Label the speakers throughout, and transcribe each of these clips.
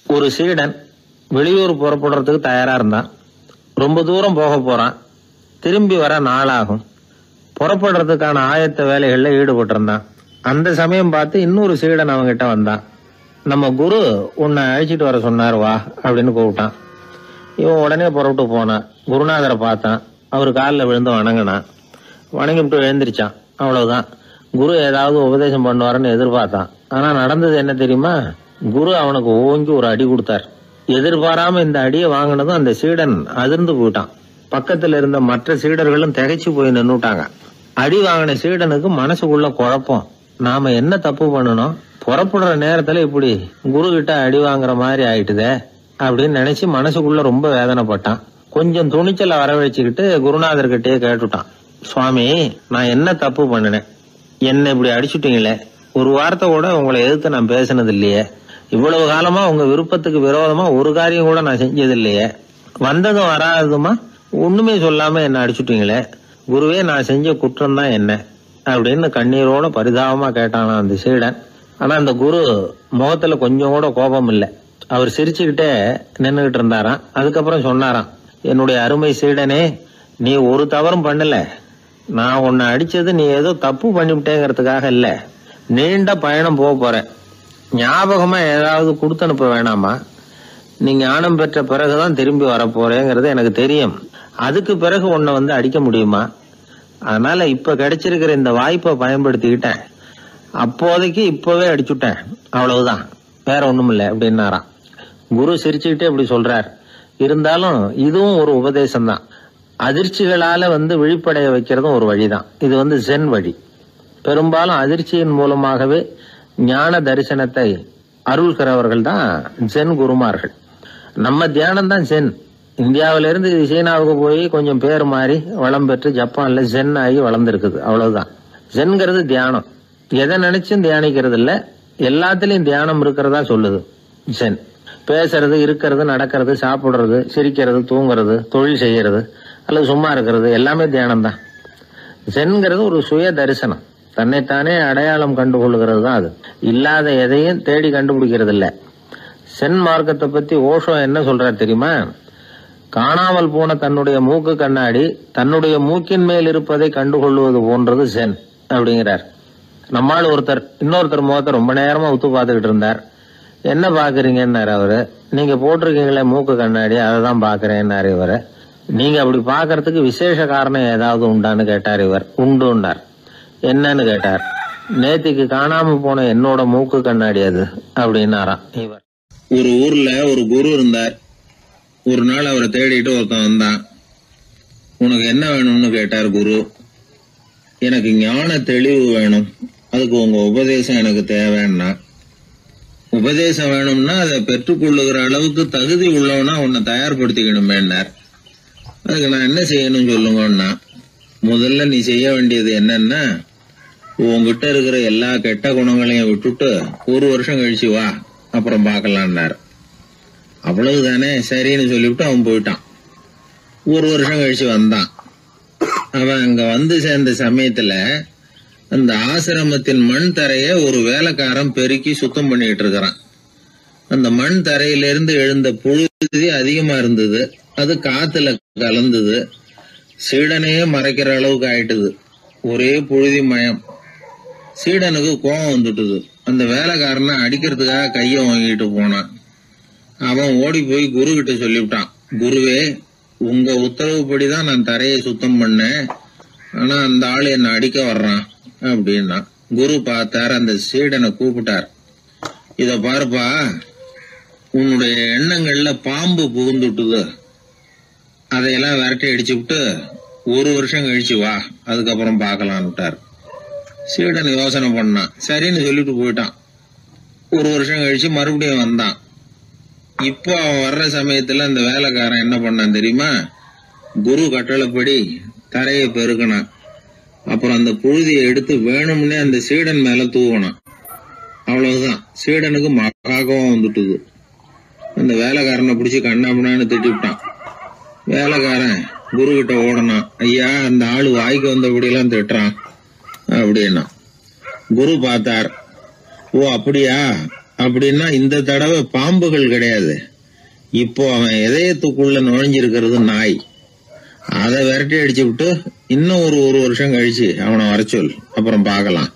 Speaker 1: ஒரு சீடன் வெளியூர் புறப்படுறதுக்கு தயாரா இருந்தான். ரொம்ப தூரம் போக போறான். திரும்பி வர நாளாகும். புறப்படுறதுக்கான ஆயத்த வேலைகள்ல ஈடுபட்டு இருந்தான். அந்த சமயம் பார்த்து இன்னொரு சீடன் அவங்கிட்ட வந்தான். நம்ம குரு உன்னை அழைச்சிட்டு வர சொன்னார், வா அப்படின்னு கூப்பிட்டான். இவன் உடனே புறப்பட்டு போனான். குருநாதரை பார்த்தான். அவர் காலில் விழுந்து வணங்கினான். வணங்கிவிட்டு எழுந்திரிச்சான். அவ்வளவுதான். குரு ஏதாவது உபதேசம் பண்ணுவாருன்னு எதிர்பார்த்தான். ஆனா நடந்தது என்ன தெரியுமா? குரு அவனுக்கு ஓங்கி ஒரு அடி கொடுத்தார். எதிர்பாராம இந்த அடியை வாங்கினதும் அந்த சீடன் அதிர்ந்து போயிட்டான். பக்கத்துல இருந்த மற்ற சீடர்களும் திகைச்சு போய் நின்னுட்டாங்க. அடி வாங்கின சீடனுக்கு மனசுக்குள்ள குழப்பம். நாம என்ன தப்பு பண்ணணும்? புறப்படுற நேரத்துல இப்படி குரு கிட்ட அடி வாங்குற மாதிரி ஆயிட்டுதே அப்படின்னு நினைச்சு மனசுக்குள்ள ரொம்ப வேதனைப்பட்டான். கொஞ்சம் துணிச்சலை வரவழைச்சுக்கிட்டு குருநாதர்கிட்டயே கேட்டுட்டான். சுவாமி, நான் என்ன தப்பு பண்ணினேன்? என்ன இப்படி அடிச்சுட்டீங்களே. ஒரு வார்த்தை கூட உங்களை எதிர்த்து நான் பேசினது இல்லையே. இவ்வளவு காலமா உங்க விருப்பத்துக்கு விரோதமா ஒரு காரியம் கூட நான் செஞ்சது இல்லையே. வந்ததும் வராததுமா ஒண்ணுமே சொல்லாம என்ன அடிச்சுட்டீங்களே. குருவே, நான் செஞ்ச குற்றம் தான் என்ன அப்படின்னு கண்ணீரோட பரிதாபமா கேட்டானா அந்த சீடன். ஆனா அந்த குரு முகத்துல கொஞ்சம் கூட கோபம் இல்லை. அவர் சிரிச்சுக்கிட்டே நின்னுகிட்டு இருந்தாராம். அதுக்கப்புறம் சொன்னாராம், என்னுடைய அருமை சீடனே, நீ ஒரு தவறும் பண்ணல. நான் உன்னை அடிச்சது நீ ஏதோ தப்பு பண்ணிவிட்டேங்கிறதுக்காக இல்ல. நீண்ட பயணம் போக போற. ஞாபகமா ஏதாவது கொடுத்து அனுப்ப வேணாமா? நீ ஞானம் பெற்ற பிறகுதான் திரும்பி வரப்போறேங்கிறது எனக்கு தெரியும். அதுக்கு பிறகு உன்னை வந்து அடிக்க முடியுமா? அதனால இப்ப கிடைச்சிருக்கிற இந்த வாய்ப்பை பயன்படுத்திக்கிட்டேன். அப்போதைக்கு இப்பவே அடிச்சுட்டேன், அவ்வளவுதான், வேற ஒண்ணும் இல்லை அப்படின்னாராம். குரு சிரிச்சுக்கிட்டே இப்படி சொல்றார். இருந்தாலும் இதுவும் ஒரு உபதேசம் தான். அதிர்ச்சிகளால வந்து விழிப்படைய வைக்கிறதும் ஒரு வழிதான். இது வந்து ஜென் வழி. பெரும்பாலும் அதிர்ச்சியின் மூலமாகவே ஞான தரிசனத்தை அருள்கிறவர்கள் தான் ஜென் குருமார்கள். நம்ம தியானம் தான் ஜென். இந்தியாவிலிருந்து சீனாவுக்கு போய் கொஞ்சம் பேர் மாறி வளம் பெற்று ஜப்பான்ல ஜென் ஆகி வளர்ந்துருக்குது, அவ்வளவுதான். ஜென்கிறது தியானம். எதை நினைச்சும் தியானிக்கிறது இல்ல, எல்லாத்திலையும் தியானம் இருக்கிறதா சொல்லுது ஜென். பேசுறது, இருக்கிறது, நடக்கிறது, சாப்பிடுறது, சிரிக்கிறது, தூங்குறது, தொழில் செய்யறது அல்லது சும்மா இருக்கிறது எல்லாமே தியானம் தான். ஜென்கிறது ஒரு சுய தரிசனம். தன்னைத்தானே அடையாளம் கண்டுகொள்ளுகிறது தான் அது. இல்லாத எதையும் தேடி கண்டுபிடிக்கிறது இல்ல. சென் மார்க்கத்தை பத்தி ஓஷோ என்ன சொல்றாரு தெரியுமா? காணாமல் போன தன்னுடைய மூக்கு கண்ணாடி தன்னுடைய மூக்கின் மேல் இருப்பதை கண்டுகொள்வது போன்றது சென் அப்படிங்கிறார். நம்மால் ஒருத்தர் இன்னொருத்தர் முகத்தை ரொம்ப நேரமா உத்து பார்த்துக்கிட்டு இருந்தார். என்ன பாக்குறீங்கன்னாரு அவரு. நீங்க போட்டிருக்கீங்களே மூக்கு கண்ணாடி, அதை தான் பாக்குறேன்னாரு இவரு. நீங்க அப்படி பாக்குறதுக்கு விசேஷ காரணம் ஏதாவது உண்டான்னு கேட்டார் இவர். உண்டுன்னார். என்னன்னு கேட்டார். நேத்திக்கு காணாம போன என்னோட மூக்கு கண்ணாடி அது அப்படின்னாராம் இவர். ஒரு ஊர்ல ஒரு குரு இருந்தார். ஒரு நாள் அவரை தேடிட்டு ஒருத்தன் வந்தான். உனக்கு என்ன வேணும்னு கேட்டார் குரு. எனக்கு ஞான தெளிவு வேணும், அதுக்கு உங்க உபதேசம் எனக்கு தேவைன்னா. உபதேசம் வேணும்னா அதை பெற்றுக்கொள்ளுகிற அளவுக்கு தகுதி உள்ளவனா உன்னை தயார்படுத்திக்கணுமேன்னார். அதுக்கு நான் என்ன செய்யணும் சொல்லுங்கன்னா, முதல்ல நீ செய்ய வேண்டியது என்னன்னா, உங்ககிட்ட இருக்கிற எல்லா கெட்ட குணங்களையும் விட்டுட்டு ஒரு வருஷம் கழிச்சு வா, அப்புறம் பாக்கலான்னாரு. அவ்வளவுதானே, சரின்னு சொல்லிவிட்டு அவன் போயிட்டான். ஒரு வருஷம் கழிச்சு வந்தான். அவன் அங்க வந்து சேர்ந்த சமயத்துல அந்த ஆசிரமத்தின் மண் தரைய ஒரு வேலைக்காரன் பெருக்கி சுத்தம் பண்ணிட்டு இருக்கிறான். அந்த மண் தரையிலிருந்து எழுந்த புழுதி அதிகமா இருந்தது. அது காத்துல கலந்தது. சீடனையே மறைக்கிற அளவுக்கு ஆயிட்டுது. ஒரே புழுதி மயம். சீடனுக்கு கோபம் வந்துட்டுது. அந்த வேலைக்காரனை அடிக்கிறதுக்காக கைய வாங்கிட்டு போனான். அவன் ஓடி போய் குரு கிட்ட சொல்லிவிட்டான். குருவே, உங்க உத்தரவுப்படிதான் நான் தரையை சுத்தம் பண்ணேன், ஆனா அந்த ஆளு என்ன அடிக்க வர்றான் அப்படின்னா. குரு பார்த்தார். அந்த சீடனை கூப்பிட்டார். இத பாருப்பா, உன்னுடைய எண்ணங்கள்ல பாம்பு புகுந்துட்டுது. அதையெல்லாம் விரட்டி அடிச்சு விட்டு ஒரு வருஷம் கழிச்சு வா, அதுக்கப்புறம் பாக்கலான்னுட்டார். சீடன் யோசனை பண்ணான். சரின்னு சொல்லிட்டு போயிட்டான். ஒரு வருஷம் கழிச்சு மறுபடியும் வந்தான். இப்போ அவன் வர்ற சமயத்துல அந்த வேலைக்காரன் என்ன பண்ணான் தெரியுமா? குரு கட்டளைப்படி தரையை பெருக்கினான். அப்புறம் அந்த புழுதியை எடுத்து வேணும்னே அந்த சீடன் மேல தூவினான். அவ்வளவுதான். சீடனுக்கு மகாகம் வந்துட்டுது. அந்த வேலைக்காரனை பிடிச்சி கண்ணாமண்ணான்னு திட்டிவிட்டான். வேலைக்காரன் குரு கிட்ட ஓடனான். ஐயா, அந்த ஆளு வாய்க்கு வந்தபடியெல்லாம் திட்டுறான் அப்படின்னா. குரு பார்த்தார். ஓ அப்படியா, அப்படின்னா இந்த தடவை பாம்புகள் கிடையாது, இப்போ அவன் இதயத்துக்குள்ள நுழைஞ்சிருக்கிறது நாய். அதை விரட்டி அடிச்சு விட்டு இன்னும் ஒரு வருஷம் கழிச்சு அவனை வர சொல், அப்புறம் பார்க்கலாம்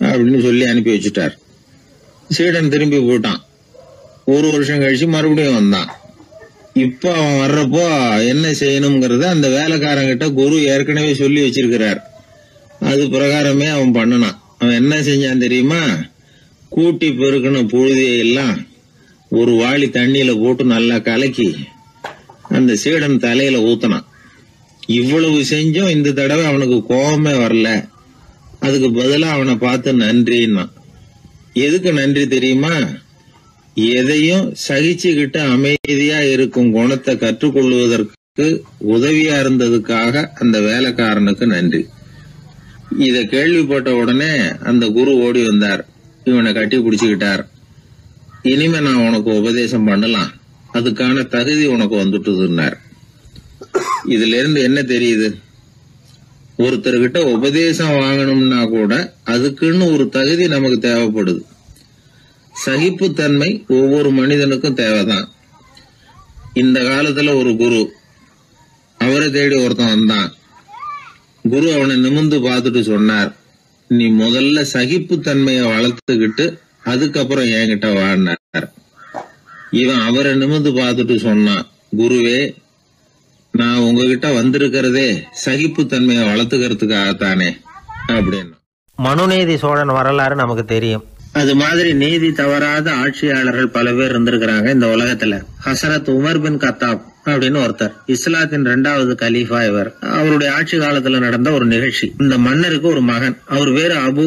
Speaker 1: அப்படின்னு சொல்லி அனுப்பி வச்சுட்டார். சீடன் திரும்பி போயிட்டான். ஒரு வருஷம் கழிச்சு மறுபடியும் வந்தான். இப்ப அவன் வர்றப்போ என்ன செய்யணுங்கிறத அந்த வேலைக்காரங்கிட்ட குரு ஏற்கனவே சொல்லி வச்சிருக்கிறார். அது பிரகாரமே அவன் பண்ணனான். அவன் என்ன செஞ்சான் தெரியுமா? கூட்டி பெருக்கின புழுதியெல்லாம் ஒரு வாளி தண்ணியில போட்டு நல்லா கலக்கி அந்த சீடன் தலையில ஊத்தினான். இவ்வளவு செஞ்சும் இந்த தடவை அவனுக்கு கோபமே வரல. அதுக்கு பதிலா அவனை பார்த்து நன்றின்னா. எதுக்கு நன்றி தெரியுமா? எதையும் சகிச்சுக்கிட்டு அமைதியா இருக்கும் குணத்தை கற்றுக்கொள்வதற்கு உதவியா இருந்ததுக்காக அந்த வேலைக்காரனுக்கு நன்றி. இத கேள்விப்பட்ட உடனே அந்த குரு ஓடி வந்தார். இவனை கட்டி பிடிச்சுக்கிட்டார். இனிமே நான் உனக்கு உபதேசம் பண்ணலாம், அதுக்கான தகுதி உனக்கு வந்துட்டுதுன்னார். இதுல இருந்து என்ன தெரியுது? ஒருத்தர்கிட்ட உபதேசம் வாங்கணும்னா கூட அதுக்குன்னு ஒரு தகுதி நமக்கு தேவைப்படுது. சகிப்புத்தன்மை ஒவ்வொரு மனிதனுக்கும் தேவைதான். இந்த காலத்துல ஒரு குரு, அவரை தேடி ஒருத்தன் வந்தான். குரு அவனை நிமிர்ந்து பார்த்துட்டு சொன்னார், நீ முதல்ல சகிப்புத்தன்மைய வளர்த்துக்கிட்டு அதுக்கப்புறம் என்கிட்ட வாடினார். இவன் அவரை நிமிர்ந்து பார்த்துட்டு சொன்னான், குருவே, நான் உங்ககிட்ட வந்திருக்கிறதே சகிப்புத்தன்மையை வளர்த்துக்கிறதுக்காகத்தானே அப்படின்னு.
Speaker 2: மனுநீதி சோழன் வரலாறு நமக்கு தெரியும்.
Speaker 1: அது மாதிரி நீதி தவறாத ஆட்சியாளர்கள் பல பேர் இருந்திருக்கிறாங்க இந்த உலகத்துல. ஹசரத் உமர் பின் கத்தாப் அப்படின்னு ஒருத்தர், இஸ்லாத்தின் 2வது கலீஃபா இவர். அவருடைய ஆட்சி காலத்துல நடந்த ஒரு நிகழ்ச்சி. இந்த மன்னருக்கு ஒரு மகன், அவர் பேரு அபு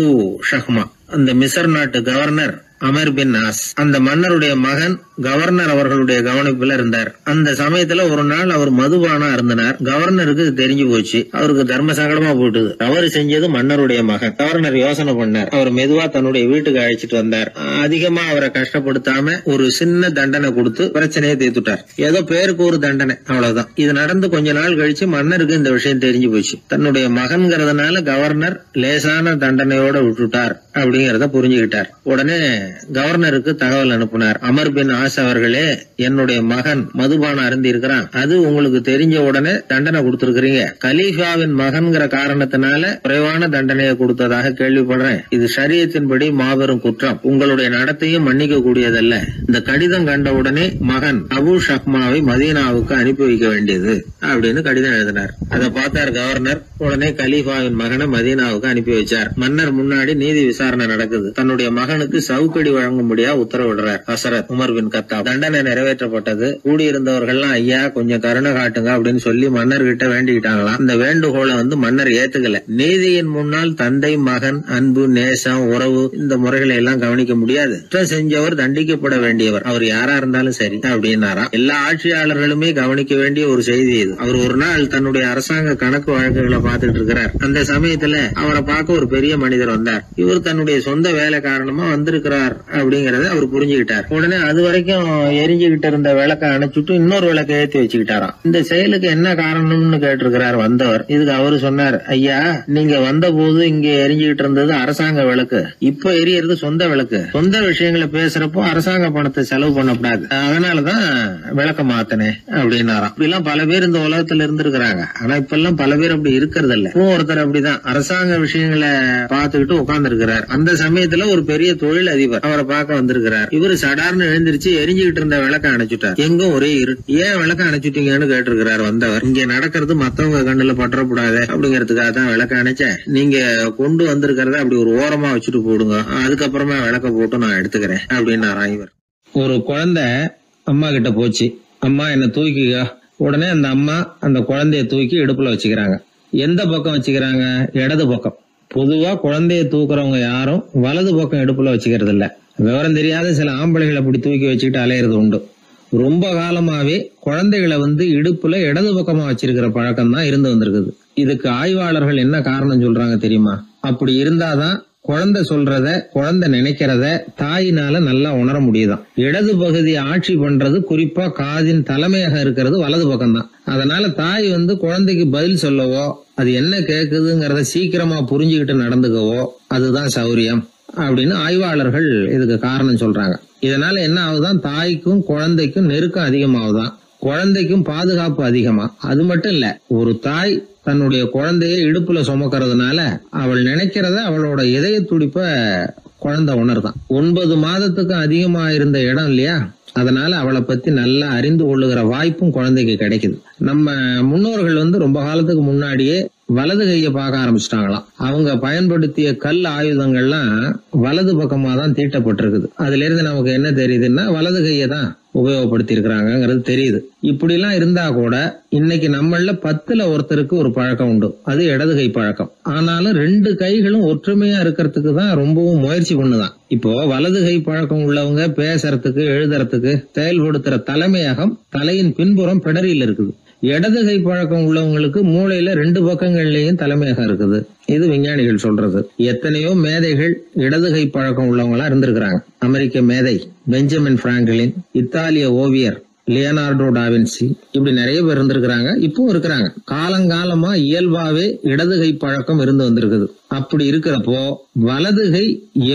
Speaker 1: ஷஹ்மா. அந்த மிசர் நாட்டு கவர்னர் அமர் பின் ஆஸ், அந்த மன்னருடைய மகன் கவர்னர் அவர்களுடைய கவனிப்புல இருந்தார். அந்த சமயத்துல ஒரு நாள் அவர் மதுபானா இருந்தனார். கவர்னருக்கு தெரிஞ்சு போச்சு. அவருக்கு தர்ம சங்கடமா போயிட்டுது. தவறு செஞ்சது மன்னருடைய மகன். கவர்னர் யோசனை பண்ணார். அவர் மெதுவா தன்னுடைய வீட்டுக்கு அழைச்சிட்டு வந்தார். அதிகமா அவரை கஷ்டப்படுத்தாம ஒரு சின்ன தண்டனை கொடுத்து பிரச்சனையை தீர்த்துட்டார். ஏதோ பேருக்கு ஒரு தண்டனை, அவ்வளவுதான். இது நடந்து கொஞ்ச நாள் கழிச்சு மன்னருக்கு இந்த விஷயம் தெரிஞ்சு போச்சு. தன்னுடைய மகன்கிறதுனால கவர்னர் லேசான தண்டனையோட விட்டுட்டார் அப்படிங்கறத புரிஞ்சுக்கிட்டார். உடனே கவர்னருக்கு தகவல் அனுப்பினார். அமர் பின் ஆஸ் அவர்களே, என்னுடைய மகன் மதுபானம் அருந்தி இருக்கிறான், அது உங்களுக்கு தெரிஞ்ச உடனே தண்டனை கொடுத்திருக்கிறீங்க. கலீஃபாவின் மகன்கிற காரணத்தினால குறைவான தண்டனையை கொடுத்ததாக கேள்விப்படுறேன். இது ஷரியத்தின்படி மாபெரும் குற்றம். உங்களுடைய நடத்தையும் மன்னிக்க கூடியதல்ல. இந்த கடிதம் கண்ட உடனே மகன் அபு ஷஹ்மாவை மதீனாவுக்கு அனுப்பி வைக்க வேண்டியது அப்படின்னு கடிதம் எழுதினார். அதை பார்த்தார் கவர்னர். உடனே கலீஃபாவின் மகனை மதீனாவுக்கு அனுப்பி வச்சார். மன்னர் முன்னாடி நீதி விசாரணை நடக்குது. தன்னுடைய மகனுக்கு சவுக்கடி வழங்கும்படியா உத்தரவிடுறார் ஹசரத் உமர் பின் கத்தாப். தண்டனை நிறைவேற்றப்பட்டது. கூடியிருந்தவர்கள் ஐயா கொஞ்சம் கருணை காட்டுங்க அப்படின்னு சொல்லி மன்னர்கிட்ட வேண்டிக்கிட்டாங்களாம். அந்த வேண்டுகோளை மன்னர் ஏத்துக்கல. நீதியின் முன்னால் தந்தை மகன் அன்பு நேசம் உறவு இந்த முறைகளை எல்லாம் கவனிக்க முடியாது. குற்றம் செஞ்சவர் தண்டிக்கப்பட வேண்டியவர், அவர் யாரா இருந்தாலும் சரி அப்படின்னாராம். எல்லா ஆட்சியாளர்களுமே கவனிக்க வேண்டிய ஒரு செய்தி இது. அவர் ஒரு நாள் தன்னுடைய அரசாங்க கணக்கு வழக்குகளை பார்த்துட்டு இருக்கிறார். அந்த சமயத்துல அவரை பார்க்க ஒரு பெரிய மனிதர் வந்தார். இவர் தன்னுடைய சொந்த வேலை காரணமா வந்திருக்கிறார் அப்படிங்கறத அவர் புரிஞ்சுக்கிட்டார். உடனே அது வரைக்கும் எரிஞ்சுகிட்டு இருந்த விளக்க அணைச்சுட்டு இன்னொரு விளக்க ஏற்றி வச்சுக்கிட்டாராம். இந்த செயலுக்கு என்ன காரணம்னு கேட்டிருக்கிறார் வந்தவர். இதுக்கு அவரு சொன்னார், ஐயா, நீங்க வந்த போது இங்க எரிஞ்சுகிட்டு இருந்தது அரசாங்க விளக்கு, இப்ப எரியறது சொந்த விளக்கு. சொந்த விஷயங்களை பேசுறப்போ அரசாங்க பணத்தை செலவு பண்ணக்கூடாது, அதனாலதான் விளக்க மாத்தனே அப்படின்னாராம். இப்படிலாம் பல பேர் இந்த உலகத்துல இருந்திருக்கிறாங்க. ஆனா இப்ப எல்லாம் பல பேர் அப்படி இருக்கிறது இல்ல. ஒருத்தர் அப்படிதான் அரசாங்க விஷயங்களை பார்த்துக்கிட்டு உட்கார்ந்து இருக்கிறார். அந்த சமயத்துல ஒரு பெரிய தொழில் அதிபர் அவரை பார்க்க வந்திருக்கிறார். இவரு சடார்னு எழுந்திருச்சு எரிஞ்சுகிட்டு இருந்த விளக்க அணைச்சுட்டார். எங்கும் ஒரே இருட்டு. ஏன் விளக்க அணைச்சுட்டீங்கன்னு கேட்டிருக்கிறார் வந்தவர். இங்க நடக்கிறது மத்தவங்க கண்ணுல பற்றக்கூடாது அப்படிங்கறதுக்காக தான் விளக்க அணைச்சேன். நீங்க கொண்டு வந்திருக்கிறத அப்படி ஒரு ஓரமா வச்சுட்டு போடுங்க, அதுக்கப்புறமா விளக்க போட்டு நான் எடுத்துக்கிறேன் அப்படின்னாராம் இவர்.
Speaker 2: ஒரு குழந்தை அம்மா கிட்ட போச்சு, அம்மா என்ன தூக்கிக்க. உடனே அந்த அம்மா அந்த குழந்தைய தூக்கி இடுப்புல வச்சுக்கிறாங்க. எந்த பக்கம் வச்சுக்கிறாங்க? இடது பக்கம். பொதுவா குழந்தைய தூக்குறவங்க யாரும் வலது பக்கம் இடுப்புல வச்சுக்கிறது இல்ல. விவரம் தெரியாத சில ஆம்பளைகளை அப்படி தூக்கி வச்சுக்கிட்டு அலையிறது உண்டு. ரொம்ப காலமாவே குழந்தைகளை இடுப்புல இடது பக்கமா வச்சிருக்கிற பழக்கம் தான் இருந்து வந்திருக்குது. இதுக்கு ஆய்வாளர்கள் என்ன காரணம் சொல்றாங்க தெரியுமா? அப்படி இருந்தாதான் குழந்தை சொல்றத குழந்தை நினைக்கிறத தாயினால நல்லா உணர முடியுதாம். இடது பகுதி ஆட்சி பண்றது குறிப்பா காதின் தலைமையாக இருக்கிறது வலது பக்கம் தான். அதனால தாய் குழந்தைக்கு பதில் சொல்லவோ அது என்ன கேக்குதுங்கிறத சீக்கிரமா புரிஞ்சுக்கிட்டு நடந்துக்கவோ அதுதான் சௌரியம். அப்படின்னு ஆய்வாளர்கள் இதுக்கு காரணம் சொல்றாங்க. இதனால என்ன ஆகுதான், தாய்க்கும் குழந்தைக்கும் நெருக்கம் அதிகமாகுதான், குழந்தைக்கும் பாதுகாப்பு அதிகமா. அது மட்டும் இல்ல, ஒரு தாய் தன்னுடைய குழந்தைய இடுப்புல சுமக்கிறதுனால அவள் நினைக்கிறத அவளோட இதய துடிப்ப குழந்தை உணர்தான். 9 மாதத்துக்கு அதிகமா இருந்த இடம் இல்லையா, அதனால அவளை பத்தி நல்லா அறிந்து கொள்ளுகிற வாய்ப்பும் குழந்தைக்கு கிடைக்குது. நம்ம முன்னோர்கள் ரொம்ப காலத்துக்கு முன்னாடியே வலது கையை பார்க்க ஆரம்பிச்சிட்டாங்களாம். அவங்க பயன்படுத்திய கல் ஆயுதங்கள்லாம் வலது பக்கமா தான் தீட்டப்பட்டிருக்குது. அதுல இருந்து நமக்கு என்ன தெரியுதுன்னா, வலது கையை தான் உபயோகப்படுத்தி இருக்கிறாங்கிறது தெரியுது. இப்படி எல்லாம் இருந்தா கூட இன்னைக்கு நம்மள 10ல் ஒருத்தருக்கு ஒரு பழக்கம் உண்டு, அது இடது கை பழக்கம். ஆனாலும் 2 கைகளும் ஒற்றுமையா இருக்கிறதுக்கு தான் ரொம்பவும் முயற்சி பண்ணுதான். இப்போ வலது கை பழக்கம் உள்ளவங்க பேசுறதுக்கு எழுதுறதுக்கு செயல்படுத்துற தலைமையகம் தலையின் பின்புறம் பிடரியில் இருக்குது. இடது கை பழக்கம் உள்ளவங்களுக்கு மூளையில 2 பக்கங்கள்லயும் தலைமையகம் இருக்குது. இது விஞ்ஞானிகள் சொல்றது. எத்தனையோ மேதைகள் இடது கை பழக்கம் உள்ளவங்களா இருந்திருக்கிறாங்க. அமெரிக்க மேதை பெஞ்சமின் பிராங்கிலின், இத்தாலிய ஓவியர் லியோனார்டோ டாவின்சி, இப்படி நிறைய பேர் இருந்திருக்கிறாங்க, இப்பவும் இருக்கிறாங்க. காலங்காலமா இயல்பாவே இடது கை பழக்கம் இருந்து வந்திருக்குது. அப்படி இருக்கிறப்போ வலது கை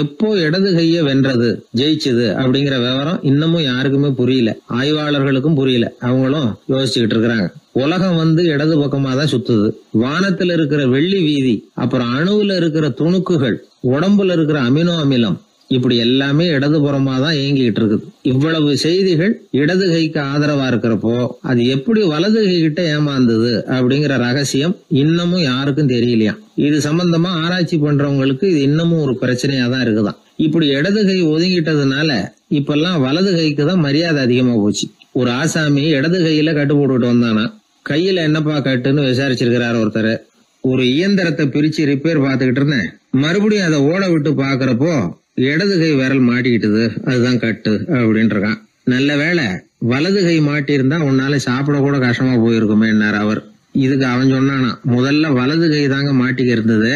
Speaker 2: எப்போ இடது கைய வென்றது, ஜெயிச்சது அப்படிங்கிற விவரம் இன்னமும் யாருக்குமே புரியல, ஆய்வாளர்களுக்கும் புரியல. அவங்களும் யோசிச்சுக்கிட்டு இருக்கிறாங்க. உலகம் இடது பக்கமா தான் சுத்துது. வானத்துல இருக்கிற வெள்ளி வீதி, அப்புறம் அணுவுல இருக்கிற துணுக்குகள், உடம்புல இருக்கிற அமினோ அமிலம், இப்படி எல்லாமே இடதுபுறமா தான் இயங்கிட்டு இருக்குது. இவ்வளவு செய்திகள் இடது கைக்கு ஆதரவா இருக்கிறப்போ அது எப்படி வலது கை கிட்ட ஏமாந்தது அப்படிங்கிற ரகசியம் இன்னமும் யாருக்கும் தெரியலையா. இது சம்பந்தமா ஆராய்ச்சி பண்றவங்களுக்கு இது இன்னமும் ஒரு பிரச்சனையா தான் இருக்குதான். இப்படி இடது கை ஒதுங்கிட்டதுனால இப்பெல்லாம் வலது கைக்கு தான் மரியாதை அதிகமா போச்சு. ஒரு ஆசாமி இடது கையில கட்டு போட்டுட்டு வந்தானா, கையில என்னப்பா கட்டுன்னு விசாரிச்சிருக்கிறார் ஒருத்தர். ஒரு இயந்திரத்தை பிரிச்சு ரிப்பேர் பார்த்துக்கிட்டு இருந்தேன், மறுபடியும் அதை ஓட விட்டு பாக்குறப்போ இடது கை விரல் மாட்டிக்கிட்டது, அதுதான் கட்டு அப்படின்னு இருக்கான். நல்ல வேளை வலது கை மாட்டியிருந்தா உன்னால சாப்பிட கூட கஷ்டமா போயிருக்குமே என்னார் அவர். இதுக்கு அவன் சொன்னானா, முதல்ல வலது கை தாங்க மாட்டிக்க இருந்தது,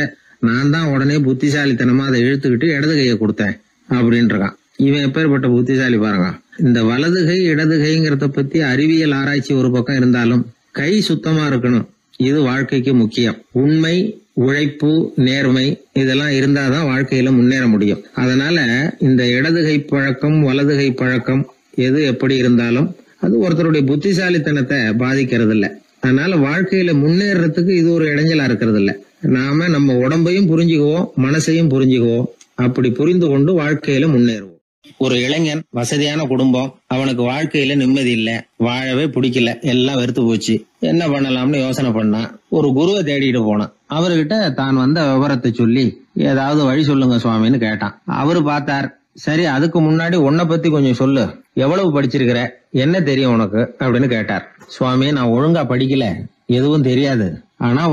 Speaker 2: நான் தான் உடனே புத்திசாலித்தனமா அதை இழுத்துக்கிட்டு இடது கையை கொடுத்தேன் அப்படின்னு இருக்கான். இவன் எப்பேற்பட்ட புத்திசாலி பாருங்க. இந்த வலது கை இடது கைங்கிறத பத்தி அறிவியல் ஆராய்ச்சி ஒரு பக்கம் இருந்தாலும் கை சுத்தமா இருக்கணும், இது வாழ்க்கைக்கு முக்கியம். உண்மை, உழைப்பு, நேர்மை இதெல்லாம் இருந்தாதான் வாழ்க்கையில முன்னேற முடியும். அதனால இந்த இடது கை பழக்கம் வலது கை பழக்கம் எது எப்படி இருந்தாலும் அது ஒருத்தருடைய புத்திசாலித்தனத்தை பாதிக்கிறது இல்ல. அதனால வாழ்க்கையில முன்னேறதுக்கு இது ஒரு இடைஞ்சலா இருக்கிறது இல்ல. நாம நம்ம உடம்பையும் புரிஞ்சுக்குவோம், மனசையும் புரிஞ்சுக்குவோம். அப்படி புரிந்து கொண்டு வாழ்க்கையில முன்னேறுவோம். ஒரு இளைஞன், வசதியான குடும்பம், அவனுக்கு வாழ்க்கையில நிம்மதி இல்ல, வாழவே பிடிக்கல, எல்லாம் வெறுத்து போச்சு. என்ன பண்ணலாம்னு யோசனை பண்ணான். ஒரு குருவை தேடிட்டு போனான். அவர்கிட்ட தான் வந்த விவரத்தை சொல்லி ஏதாவது வழி சொல்லுங்க சுவாமின்னு கேட்டான். அவரு பார்த்தார், சரி அதுக்கு முன்னாடி உன்னை பத்தி கொஞ்சம் சொல்லு, எவ்வளவு படிச்சிருக்கிற, என்ன தெரியும் உனக்கு அப்படின்னு கேட்டார். சுவாமி, நான் ஒழுங்கா படிக்கல, எதுவும் தெரியாது, ஆனா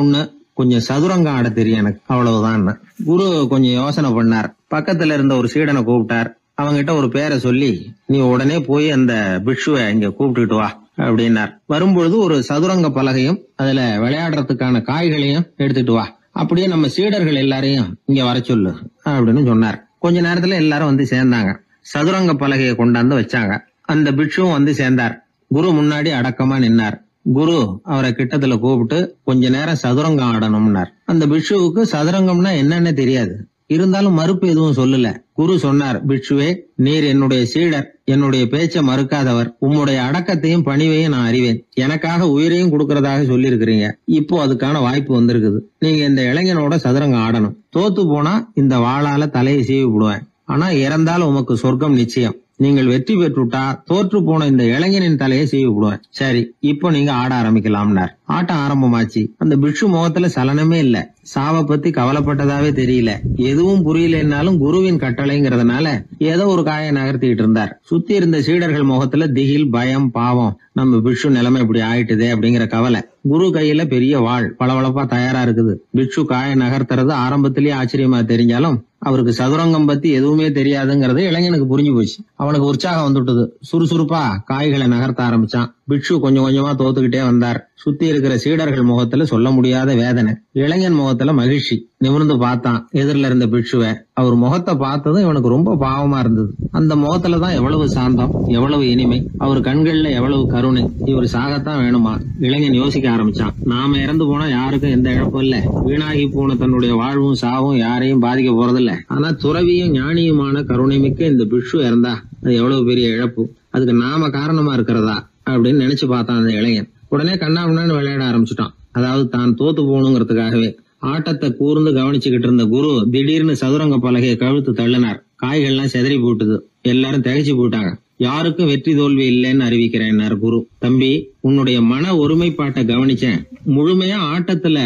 Speaker 2: கொஞ்சம் சதுரங்கம் ஆட தெரியும் எனக்கு, அவ்வளவுதான். குரு கொஞ்சம் யோசனை பண்ணார். பக்கத்துல இருந்த ஒரு சீடனை கூப்பிட்டார். அவங்கிட்ட ஒரு பேரை சொல்லி, நீ உடனே போய் அந்த பிக்ஷுவை இங்க கூப்பிட்டுட்டு வா அப்படின்னார். வரும்பொழுது ஒரு சதுரங்க பலகையும் அதுல விளையாடுறதுக்கான காய்களையும் எடுத்துட்டு வா, அப்படியே நம்ம சீடர்கள் எல்லாரையும் இங்க வர சொல்லு அப்படின்னு சொன்னார். கொஞ்ச நேரத்துல எல்லாரும் வந்து சேர்ந்தாங்க. சதுரங்க பலகையை கொண்டாந்து வச்சாங்க. அந்த பிக்ஷுவும் வந்து சேர்ந்தார். குரு முன்னாடி அடக்கமா நின்னார். குரு அவரை கிட்டத்துல கூப்பிட்டு கொஞ்ச நேரம் சதுரங்கம் ஆடணும்னார். அந்த பிக்ஷுவுக்கு சதுரங்கம்னா என்னன்னு தெரியாது, இருந்தாலும் மறுப்பு எதுவும் சொல்லல. குரு சொன்னார், பிக்ஷுவே, நீர் என்னுடைய சீடர், என்னுடைய பேச்ச மறுக்காதவர், உம்முடைய அடக்கத்தையும் பணிவையும் நான் அறிவேன், எனக்காக உயிரையும் கொடுக்கறதாக சொல்லி இருக்கிறீங்க. இப்போ அதுக்கான வாய்ப்பு வந்திருக்குது. நீங்க இந்த இளைஞனோட சதுரங்கம் ஆடணும். தோத்து போனா இந்த வாளால தலையை சீவி விடுவேன், ஆனா இறந்தாலும் உமக்கு சொர்க்கம் நிச்சயம். நீங்கள் வெற்றி பெற்றுட்டா தோற்று போன இந்த இளைஞனின் தலையை சீவி விடுவேன். சரி, இப்போ நீங்க ஆட ஆரம்பிக்கலாம்னார். ஆட்டம் ஆரம்பமாச்சு. அந்த பிக்ஷு முகத்துல சலனமே இல்ல, சாவை பத்தி கவலைப்பட்டதாவே தெரியல. எதுவும் புரியலன்னாலும் குருவின் கட்டளைங்கிறதுனால ஏதோ ஒரு காயை நகர்த்திட்டு இருந்தார். சுத்தி இருந்த சீடர்கள் முகத்துல திகில், பயம், பாவம், நம்ம பிக்ஷு நிலைமை இப்படி ஆயிட்டுதே அப்படிங்கிற கவலை. குரு கையில பெரிய வாள் பளபளப்பா தயாரா இருக்குது. பிக்ஷு காயை நகர்த்துறது ஆரம்பத்திலேயே ஆச்சரியமா தெரிஞ்சாலும் அவருக்கு சதுரங்கம் பத்தி எதுவுமே தெரியாதுங்கிறது இளைஞனுக்கு புரிஞ்சு போச்சு. அவனுக்கு உற்சாகம் வந்துட்டது. சுறுசுறுப்பா காய்களை நகர்த்த ஆரம்பிச்சான். பிக்ஷு கொஞ்சம் கொஞ்சமா தோத்துக்கிட்டே வந்தார். சுத்தி இருக்கிற சீடர்கள் முகத்துல சொல்ல முடியாத வேதனை. இளைஞன் முகத்துல மகிழ்ச்சி. நிமிர்ந்து பார்த்தான் எதிரில இருந்த பிக்ஷுவை. அவர் முகத்தை பார்த்ததும் இவனுக்கு ரொம்ப பாவமா இருந்தது. அந்த முகத்துலதான் எவ்வளவு சாந்தம், எவ்வளவு இனிமை, அவர் கண்கள்ல எவ்வளவு கருணை. இவர் சாகத்தான் வேணுமா? இளைஞன் யோசிக்க ஆரம்பிச்சான். நாம இறந்து போனா யாருக்கும் எந்த இழப்பும் இல்ல. வீணாகி போன தன்னுடைய வாழ்வும் சாவும் யாரையும் பாதிக்க போறதில்ல. ஆனா துறவியும் ஞானியுமான கருணை மிக்க இந்த பிக்ஷு இறந்தா அது எவ்வளவு பெரிய இழப்பு. அதுக்கு நாம காரணமா இருக்கிறதா அப்படின்னு நினைச்சு பார்த்தான் அந்த இளைஞன். உடனே கண்ணாமண்ணான்னு விளையாட ஆரம்பிச்சுட்டான். அதாவது தான் தோத்து போகணுங்கிறதுக்காகவே. ஆட்டத்தை கூர்ந்து கவனிச்சுக்கிட்டு இருந்த குரு திடீர்னு சதுரங்க பலகையை கழுத்து தள்ளினார். காய்கள்லாம் செதறி போட்டுது. எல்லாரும் திகைச்சு போயிட்டாங்க. யாருக்கும் வெற்றி தோல்வி இல்லைன்னு அறிவிக்கிறேன் குரு. தம்பி, உன்னுடைய மன ஒருமைப்பாட்டை கவனிச்சேன். முழுமையா ஆட்டத்துல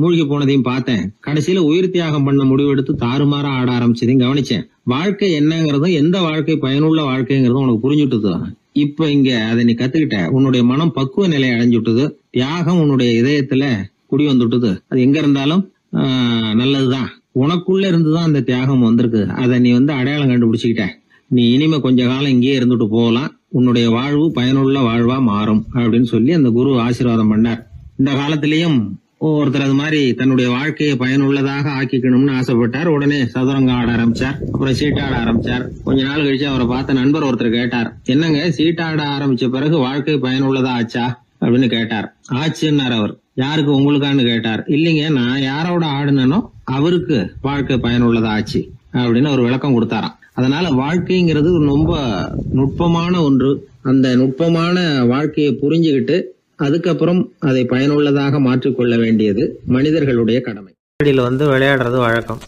Speaker 2: மூழ்கி போனதையும் பார்த்தேன். கடைசியில உயிர் தியாகம் பண்ண முடிவெடுத்து தாறுமாறா ஆட ஆரம்பிச்சதையும் கவனிச்சேன். வாழ்க்கை என்னங்கிறதும் எந்த வாழ்க்கை பயனுள்ள வாழ்க்கைங்கிறதும் உனக்கு புரிஞ்சுட்டுது. இப்ப இங்க அதை நீ கத்துக்கிட்ட. உன்னுடைய மனம் பக்குவ நிலை அடைஞ்சுட்டுது. தியாகம் உன்னுடைய இதயத்துல குடி வந்துட்டுது. அது எங்க இருந்தாலும் நல்லதுதான். உனக்குள்ள இருந்துதான் அந்த தியாகம் வந்திருக்கு. அதை நீ அடையாளம் கண்டுபிடிச்சுக்கிட்ட. நீ இனிமே கொஞ்ச காலம் இங்கேயே இருந்துட்டு போகலாம். உன்னுடைய வாழ்வு பயனுள்ள வாழ்வா மாறும் அப்படின்னு சொல்லி அந்த குரு ஆசீர்வாதம் பண்ணார். இந்த காலத்திலயும் ஒருத்தர் அது மாதிரி தன்னுடைய வாழ்க்கையை பயனுள்ளதாக ஆக்கிக்கணும்னு ஆசைப்பட்டார். உடனே சதுரங்கம் ஆட ஆரம்பிச்சார். அப்புறம் சீட்டாட ஆரம்பிச்சார். கொஞ்ச நாள் கழிச்சு அவரை பார்த்த நண்பர் ஒருத்தர் கேட்டார், என்னங்க சீட்டாட ஆரம்பிச்ச பிறகு வாழ்க்கை பயனுள்ளதா ஆச்சா அப்படின்னு கேட்டார். ஆச்சுன்னார் அவர். யாருக்கு, உங்களுக்கான்னு கேட்டார். இல்லைங்க, நான் யாரோட ஆடுனோ அவருக்கு வாழ்க்கை பயனுள்ளதா ஆச்சு அப்படின்னு ஒரு விளக்கம் கொடுத்தாராம். அதனால வாழ்க்கைங்கிறது ரொம்ப நுட்பமான ஒன்று. அந்த நுட்பமான வாழ்க்கையை புரிஞ்சுக்கிட்டு அதுக்கப்புறம் அதை பயனுள்ளதாக மாற்றிக்கொள்ள வேண்டியது மனிதர்களுடைய கடமை.
Speaker 1: விளையாடுறது வழக்கம்.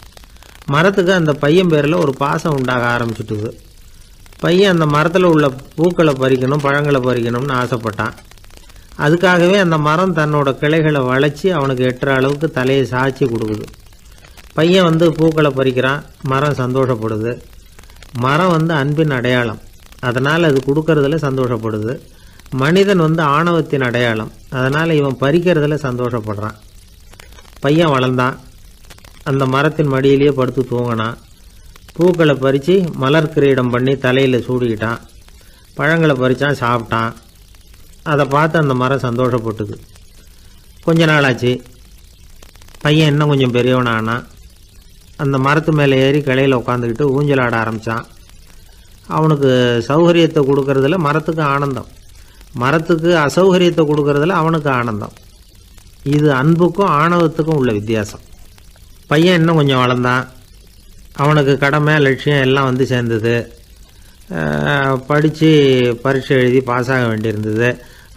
Speaker 1: மரத்துக்கு அந்த பையன் பேர்ல ஒரு பாசம் உண்டாக ஆரம்பிச்சுட்டுது. பையன் அந்த மரத்துல உள்ள பூக்களை பறிக்கணும், பழங்களை பறிக்கணும்னு ஆசைப்பட்டான். அதுக்காகவே அந்த மரம் தன்னோட கிளைகளை வளைச்சி அவனுக்கு எட்டுற அளவுக்கு தலையை சாய்ச்சி கொடுக்குது. பையன் பூக்களை பறிக்கிறான். மரம் சந்தோஷப்படுது. மரம் அன்பின் அடையாளம். அதனால் அது கொடுக்கறதுல சந்தோஷப்படுது. மனிதன் ஆணவத்தின் அடையாளம். அதனால் இவன் பறிக்கிறதுல சந்தோஷப்படுறான். பையன் வளர்ந்தான். அந்த மரத்தின் மடியிலேயே படுத்து தூங்கினான். பூக்களை பறித்து மலர் கிரீடம் பண்ணி தலையில் சூடிக்கிட்டான். பழங்களை பறித்தான், சாப்பிட்டான். அதை பார்த்து அந்த மரம் சந்தோஷப்பட்டுது. கொஞ்ச நாளாச்சு. பையன் இன்னும் கொஞ்சம் பெரியவனானான். அந்த மரத்து மேலே ஏறி கிளையில் உட்காந்துக்கிட்டு ஊஞ்சல் ஆட ஆரம்பித்தான். அவனுக்கு சௌகரியத்தை கொடுக்கறதுல மரத்துக்கு ஆனந்தம், மரத்துக்கு அசௌகரியத்தை கொடுக்கறதுல அவனுக்கு ஆனந்தம். இது அன்புக்கும் ஆணவத்துக்கும் உள்ள வித்தியாசம். பையன் இன்னும் கொஞ்சம் வளர்ந்தான். அவனுக்கு கடமை, லட்சியம் எல்லாம் சேர்ந்தது. படித்து பரீட்சை எழுதி பாஸ் ஆக வேண்டியிருந்தது.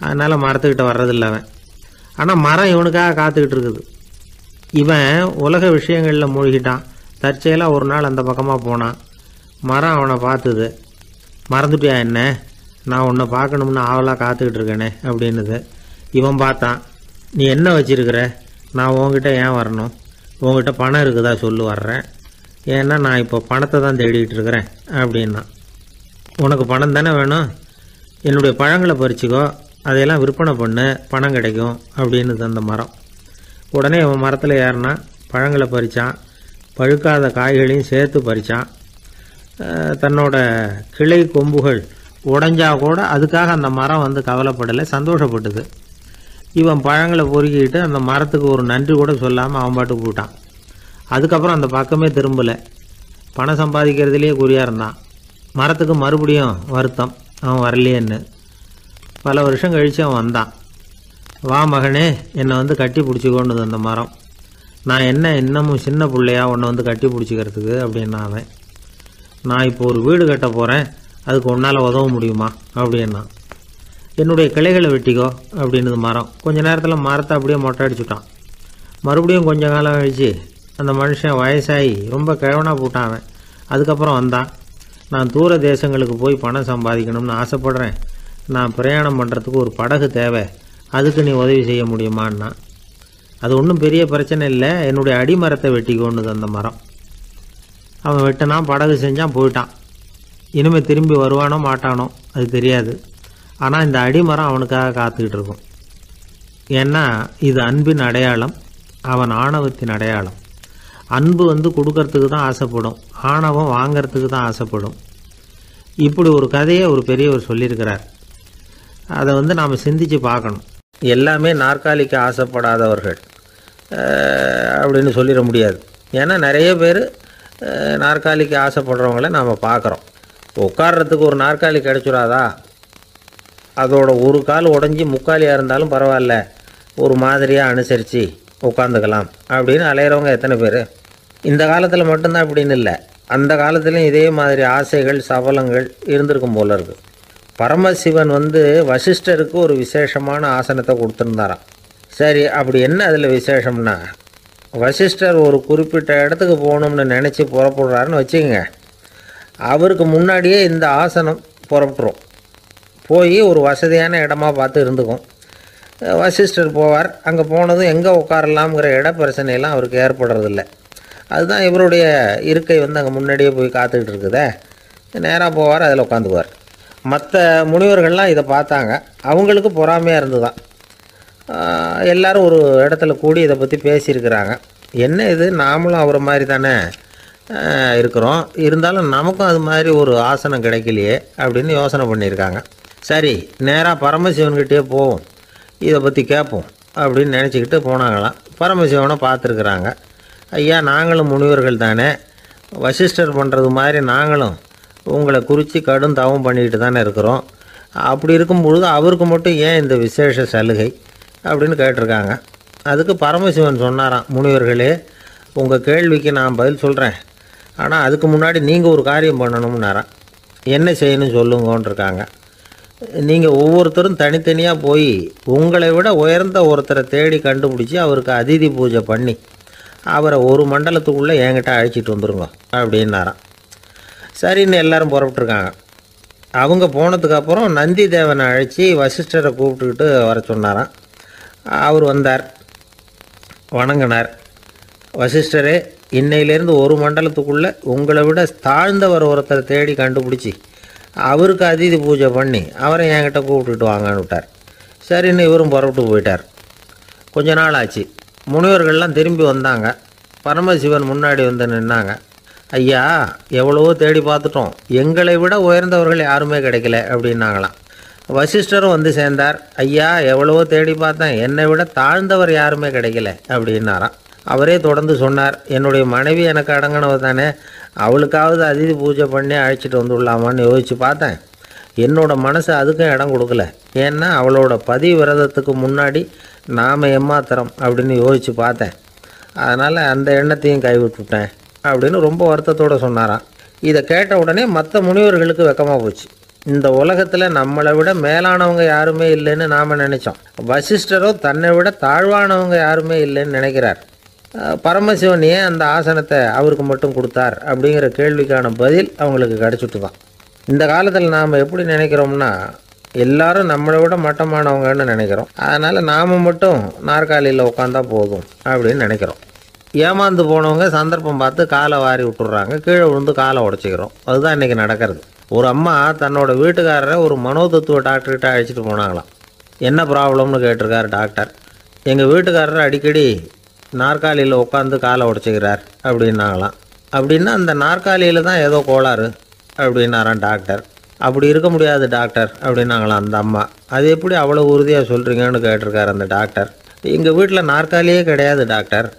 Speaker 1: அதனால் மரத்துக்கிட்ட வர்றதில்லை அவன். ஆனால் மரம் இவனுக்காக காத்துக்கிட்டு இருக்குது. இவன் உலக விஷயங்களில் மூழ்கிட்டான். தற்செயலாக ஒரு நாள் அந்த பக்கமாக போனான். மரம் அவனை பார்த்துது. மறந்துட்டியா என்ன, நான் உன்னை பார்க்கணும்னு ஆவலாக காத்துக்கிட்டு இருக்கேனே அப்படின்னுது. இவன் பார்த்தான். நீ என்ன வச்சிருக்கிற, நான் உங்ககிட்ட ஏன் வரணும், உங்ககிட்ட பணம் இருக்குதா சொல்லு, வர்றேன். ஏன்னா நான் இப்போ பணத்தை தான் தேடிக்கிட்டு இருக்கிறேன் அப்படின்னா. உனக்கு பணம் தானே வேணும், என்னுடைய பழங்களை பறிச்சுக்கோ, அதையெல்லாம் விற்பனை பண்ணு, பணம் கிடைக்கும் அப்படின்னு அந்த மரம். உடனே இவன் மரத்தில் ஏறினான். பழங்களை பறித்தான். பழுக்காத காய்களையும் சேர்த்து பறித்தான். தன்னோட கிளை கொம்புகள் உடைஞ்சா கூட அதுக்காக அந்த மரம் கவலைப்படலை, சந்தோஷப்பட்டது. இவன் பழங்களை பொறுக்கிட்டு அந்த மரத்துக்கு ஒரு நன்றி கூட சொல்லாமல் அவன் பாட்டுக்கு போட்டான். அதுக்கப்புறம் அந்த பக்கமே திரும்பலை. பணம் சம்பாதிக்கிறதுலேயே குறியாக இருந்தான். மரத்துக்கு மறுபடியும் வருத்தம், அவன் வரலையேன்னு. பல வருஷம் கழித்து அவன் வந்தான். வா மகனே, என்னை கட்டி பிடிச்சிக்கொண்டுது அந்த மரம். நான் என்ன இன்னமும் சின்ன பிள்ளையா உன்னை கட்டி பிடிச்சிக்கிறதுக்கு அப்படின்னா அவன். நான் இப்போ ஒரு வீடு கட்ட போகிறேன், அதுக்கு உன்னால் உதவ முடியுமா அப்படின்னா. என்னுடைய கிளைகளை வெட்டிக்கோ அப்படின்னுது மரம். கொஞ்ச நேரத்தில் மரத்தை அப்படியே மொட்டை அடிச்சுட்டான். மறுபடியும் கொஞ்ச காலம் கழிச்சு அந்த மனுஷன் வயசாகி ரொம்ப கிழவனாக போட்டான் அவன். அதுக்கப்புறம் வந்தான். நான் தூர தேசங்களுக்கு போய் பணம் சம்பாதிக்கணும்னு ஆசைப்படுறேன். நான் பிரயாணம் பண்ணுறதுக்கு ஒரு படகு தேவை, அதுக்கு நீ உதவி செய்ய முடியுமான்னா. அது ஒன்றும் பெரிய பிரச்சனை இல்லை, என்னுடைய அடிமரத்தை வெட்டிக்கோன்னுது அந்த மரம். அவன் வெட்டினான், படகு செஞ்சான், போயிட்டான். இனிமேல் திரும்பி வருவானோ மாட்டானோ அது தெரியாது. ஆனால் இந்த அடிமரம் அவனுக்காக காத்துக்கிட்டு இருக்கும். ஏன்னா இது அன்பின் அடையாளம், அவன் ஆணவத்தின் அடையாளம். அன்பு கொடுக்கறதுக்கு தான் ஆசைப்படும், ஆணவம் வாங்கிறதுக்கு தான் ஆசைப்படும். இப்படி ஒரு கதையை ஒரு பெரியவர் சொல்லியிருக்கிறார். அதை நாம் சிந்திச்சு பார்க்கணும். எல்லாமே நாற்காலிக்கு ஆசைப்படாதவர்கள் அப்படின்னு சொல்லிட முடியாது. ஏன்னா நிறைய பேர் நாற்காலிக்கு ஆசைப்படுறவங்கள நாம் பார்க்குறோம். உட்கார்றதுக்கு ஒரு நாற்காலி கிடைச்சிடாதா, அதோட ஒரு கால் உடஞ்சி முக்காலியாக இருந்தாலும் பரவாயில்ல, ஒரு மாதிரியாக அனுசரித்து உட்காந்துக்கலாம் அப்படின்னு அலையிறவங்க எத்தனை பேர்? இந்த காலத்தில் மட்டும்தான் அப்படின்னு இல்லை, அந்த காலத்துலேயும் இதே மாதிரி ஆசைகள் சபலங்கள் இருந்திருக்கும் போல இருக்குது. பரமசிவன் வசிஷ்டருக்கு ஒரு விசேஷமான ஆசனத்தை கொடுத்துருந்தாராம். சரி, அப்படி என்ன அதில் விசேஷம்னா, வசிஷ்டர் ஒரு குறிப்பிட்ட இடத்துக்கு போகணும்னு நினச்சி புறப்படுறாருன்னு வச்சுக்கோங்க. அவருக்கு முன்னாடியே இந்த ஆசனம் புறப்பட்டுரும். போய் ஒரு வசதியான இடமா பார்த்து இருந்துக்கும். வசிஷ்டர் போவார். அங்கே போனதும் எங்கே உட்காரலாம்ங்கிற இட பிரச்சனையெல்லாம் அவருக்கு ஏற்படுறதில்ல. அதுதான் இவருடைய இருக்கை அங்கே முன்னாடியே போய் காத்துக்கிட்டு இருக்குதே. நேராக போவார், அதில் உட்காந்துக்குவார். மற்ற முனிவர்கள்லாம் இதை பார்த்தாங்க. அவங்களுக்கு பொறாமையாக இருந்துதான். எல்லோரும் ஒரு இடத்துல கூடி இதை பற்றி பேசியிருக்கிறாங்க. என்ன இது, நாமளும் அவரை மாதிரி தானே இருக்கிறோம், இருந்தாலும் நமக்கும் அது மாதிரி ஒரு ஆசனம் கிடைக்கலையே அப்படின்னு யோசனை பண்ணியிருக்காங்க. சரி, நேராக பரமசிவன்கிட்டே போவோம், இதை பற்றி கேட்போம் அப்படின்னு நினச்சிக்கிட்டு போனாங்களாம். பரமசிவனை பார்த்துருக்குறாங்க. ஐயா, நாங்களும் முனிவர்கள் தானே, வசிஷ்டர் பண்ணுறது மாதிரி நாங்களும் உங்களை குறித்து கடும் தவம் பண்ணிக்கிட்டு தானே இருக்கிறோம். அப்படி இருக்கும் பொழுது அவருக்கு மட்டும் ஏன் இந்த விசேஷ சலுகை அப்படின்னு கேட்டிருக்காங்க. அதுக்கு பரமசிவன் சொன்னாராம், முனிவர்களே, உங்கள் கேள்விக்கு நான் பதில் சொல்கிறேன், ஆனால் அதுக்கு முன்னாடி நீங்கள் ஒரு காரியம் பண்ணணும்னாராம். என்ன செய்யணும் சொல்லுங்கன்றிருக்காங்க. நீங்கள் ஒவ்வொருத்தரும் தனித்தனியாக போய் உங்களை விட உயர்ந்த ஒருத்தரை தேடி கண்டுபிடிச்சி அவருக்கு அதிதி பூஜை பண்ணி அவரை ஒரு மண்டலத்துக்குள்ளே என்கிட்ட அழைச்சிட்டு வந்துருங்க அப்படின்னாராம். சரின்னு எல்லாரும் புறப்பட்டுருக்காங்க. அவங்க போனதுக்கப்புறம் நந்தி தேவனை அழைச்சி வசிஷ்டரை கூப்பிட்டுக்கிட்டு வர சொன்னாராம். அவர் வந்தார், வணங்கினார். வசிஷ்டரே, இன்னையிலேருந்து ஒரு மண்டலத்துக்குள்ளே உங்களை விட தாழ்ந்தவர் ஒருத்தரை தேடி கண்டுபிடிச்சி அவருக்கு அதிதி பூஜை பண்ணி அவரை என்கிட்ட கூப்பிட்டுட்டு வாங்கன்னு விட்டார். சரின்னு இவரும் புறப்பட்டு போயிட்டார். கொஞ்ச நாள் ஆச்சு. முனிவர்கள்லாம் திரும்பி வந்தாங்க. பரமசிவன் முன்னாடி நின்னாங்க. ஐயா, எவ்வளவோ தேடி பார்த்துட்டோம், எங்களை விட உயர்ந்தவர்கள் யாருமே கிடைக்கல அப்படின்னாங்களாம். வசிஷ்டரும் சேர்ந்தார். ஐயா, எவ்வளவோ தேடி பார்த்தேன், என்னை விட தாழ்ந்தவர் யாருமே கிடைக்கல அப்படின்னாராம். அவரே தொடர்ந்து சொன்னார், என்னுடைய மனைவி எனக்கு அடங்கினவ தானே, அவளுக்காவது அதிதி பூஜை பண்ணி அழைச்சிட்டு வந்துடலாமான்னு யோசித்து பார்த்தேன். என்னோட மனசு அதுக்கும் இடம் கொடுக்கல. ஏன்னா அவளோட விரதத்துக்கு முன்னாடி நாம் ஏமாத்திரம் அப்படின்னு யோசித்து பார்த்தேன். அதனால் அந்த எண்ணத்தையும் கைவிட்டுவிட்டேன் அப்படின்னு ரொம்ப வருத்தத்தோடு சொன்னாராம். இதை கேட்ட உடனே மற்ற முனிவர்களுக்கு வெக்கமாக போச்சு. இந்த உலகத்தில் நம்மளை விட மேலானவங்க யாருமே இல்லைன்னு நாம் நினச்சோம். வசிஷ்டரோ தன்னை விட தாழ்வானவங்க யாருமே இல்லைன்னு நினைக்கிறார். பரமசிவன் ஏன் அந்த ஆசனத்தை அவருக்கு மட்டும் கொடுத்தார் அப்படிங்கிற கேள்விக்கான பதில் அவங்களுக்கு கிடச்சிட்டு தான். இந்த காலத்தில் நாம் எப்படி நினைக்கிறோம்னா, எல்லாரும் நம்மளை விட மட்டமானவங்கன்னு நினைக்கிறோம். அதனால் நாம் மட்டும் நாற்காலியில் உட்காந்தா போதும் அப்படின்னு நினைக்கிறோம். ஏமாந்து போனவங்க சந்தர்ப்பம் பார்த்து காலை வாரி விட்டுடுறாங்க, கீழே விழுந்து காலை உடச்சிக்கிறோம். அதுதான் இன்றைக்கி நடக்கிறது. ஒரு அம்மா தன்னோட வீட்டுக்காரரை ஒரு மனோதத்துவ டாக்டர்கிட்ட அழைச்சிட்டு போனாங்களாம். என்ன ப்ராப்ளம்னு கேட்டிருக்கார் டாக்டர். எங்கள் வீட்டுக்காரர் அடிக்கடி நாற்காலியில் உட்காந்து காலை உடச்சிக்கிறார் அப்படின்னாங்களாம். அப்படின்னா அந்த நாற்காலியில் தான் ஏதோ கோளாறு அப்படின்னாரான் டாக்டர். அப்படி இருக்க முடியாது டாக்டர் அப்படின்னாங்களாம் அந்த அம்மா. அது எப்படி அவ்வளோ உறுதியாக சொல்கிறீங்கன்னு கேட்டிருக்கார் அந்த டாக்டர். எங்கள் வீட்டில் நாற்காலியே கிடையாது டாக்டர்,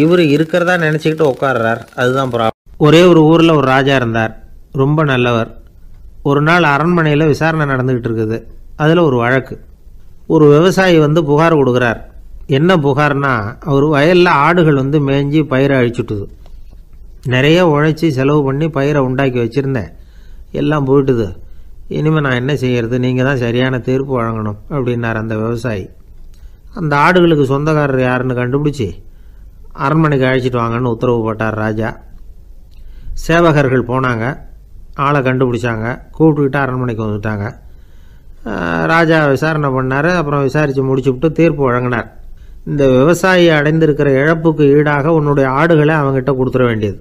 Speaker 1: இவர் இருக்கிறதா நினச்சிக்கிட்டு உட்கார்றார், அதுதான் ப்ராப்ளம். ஒரே ஒரு ஊரில் ஒரு ராஜா இருந்தார், ரொம்ப நல்லவர். ஒரு நாள் அரண்மனையில் விசாரணை நடந்துக்கிட்டு இருக்குது. அதில் ஒரு வழக்கு. ஒரு விவசாயி புகார் கொடுக்குறார். என்ன புகார்னா, அவர் வயலில் ஆடுகள் மேய்ஞ்சி பயிரை அழிச்சுட்டுது. நிறைய உழைச்சி செலவு பண்ணி பயிரை உண்டாக்கி வச்சுருந்தேன், எல்லாம் போயிட்டுது. இனிமேல் நான் என்ன செய்கிறது, நீங்கள் தான் சரியான தீர்ப்பு வழங்கணும் அப்படின்னார் அந்த விவசாயி. அந்த ஆடுகளுக்கு சொந்தக்காரர் யாருன்னு கண்டுபிடிச்சி அரண்மனைக்கு அழைச்சிட்டு வாங்கன்னு உத்தரவு போட்டார் ராஜா. சேவகர்கள் போனாங்க, ஆளை கண்டுபிடிச்சாங்க, கூப்பிட்டுக்கிட்டு அரண்மனைக்கு வந்துட்டாங்க. ராஜா விசாரணை பண்ணார். அப்புறம் விசாரித்து முடிச்சுவிட்டு தீர்ப்பு வழங்கினார். இந்த விவசாயி அடைந்திருக்கிற இழப்புக்கு ஈடாக உன்னுடைய ஆடுகளை அவங்ககிட்ட கொடுத்துட வேண்டியது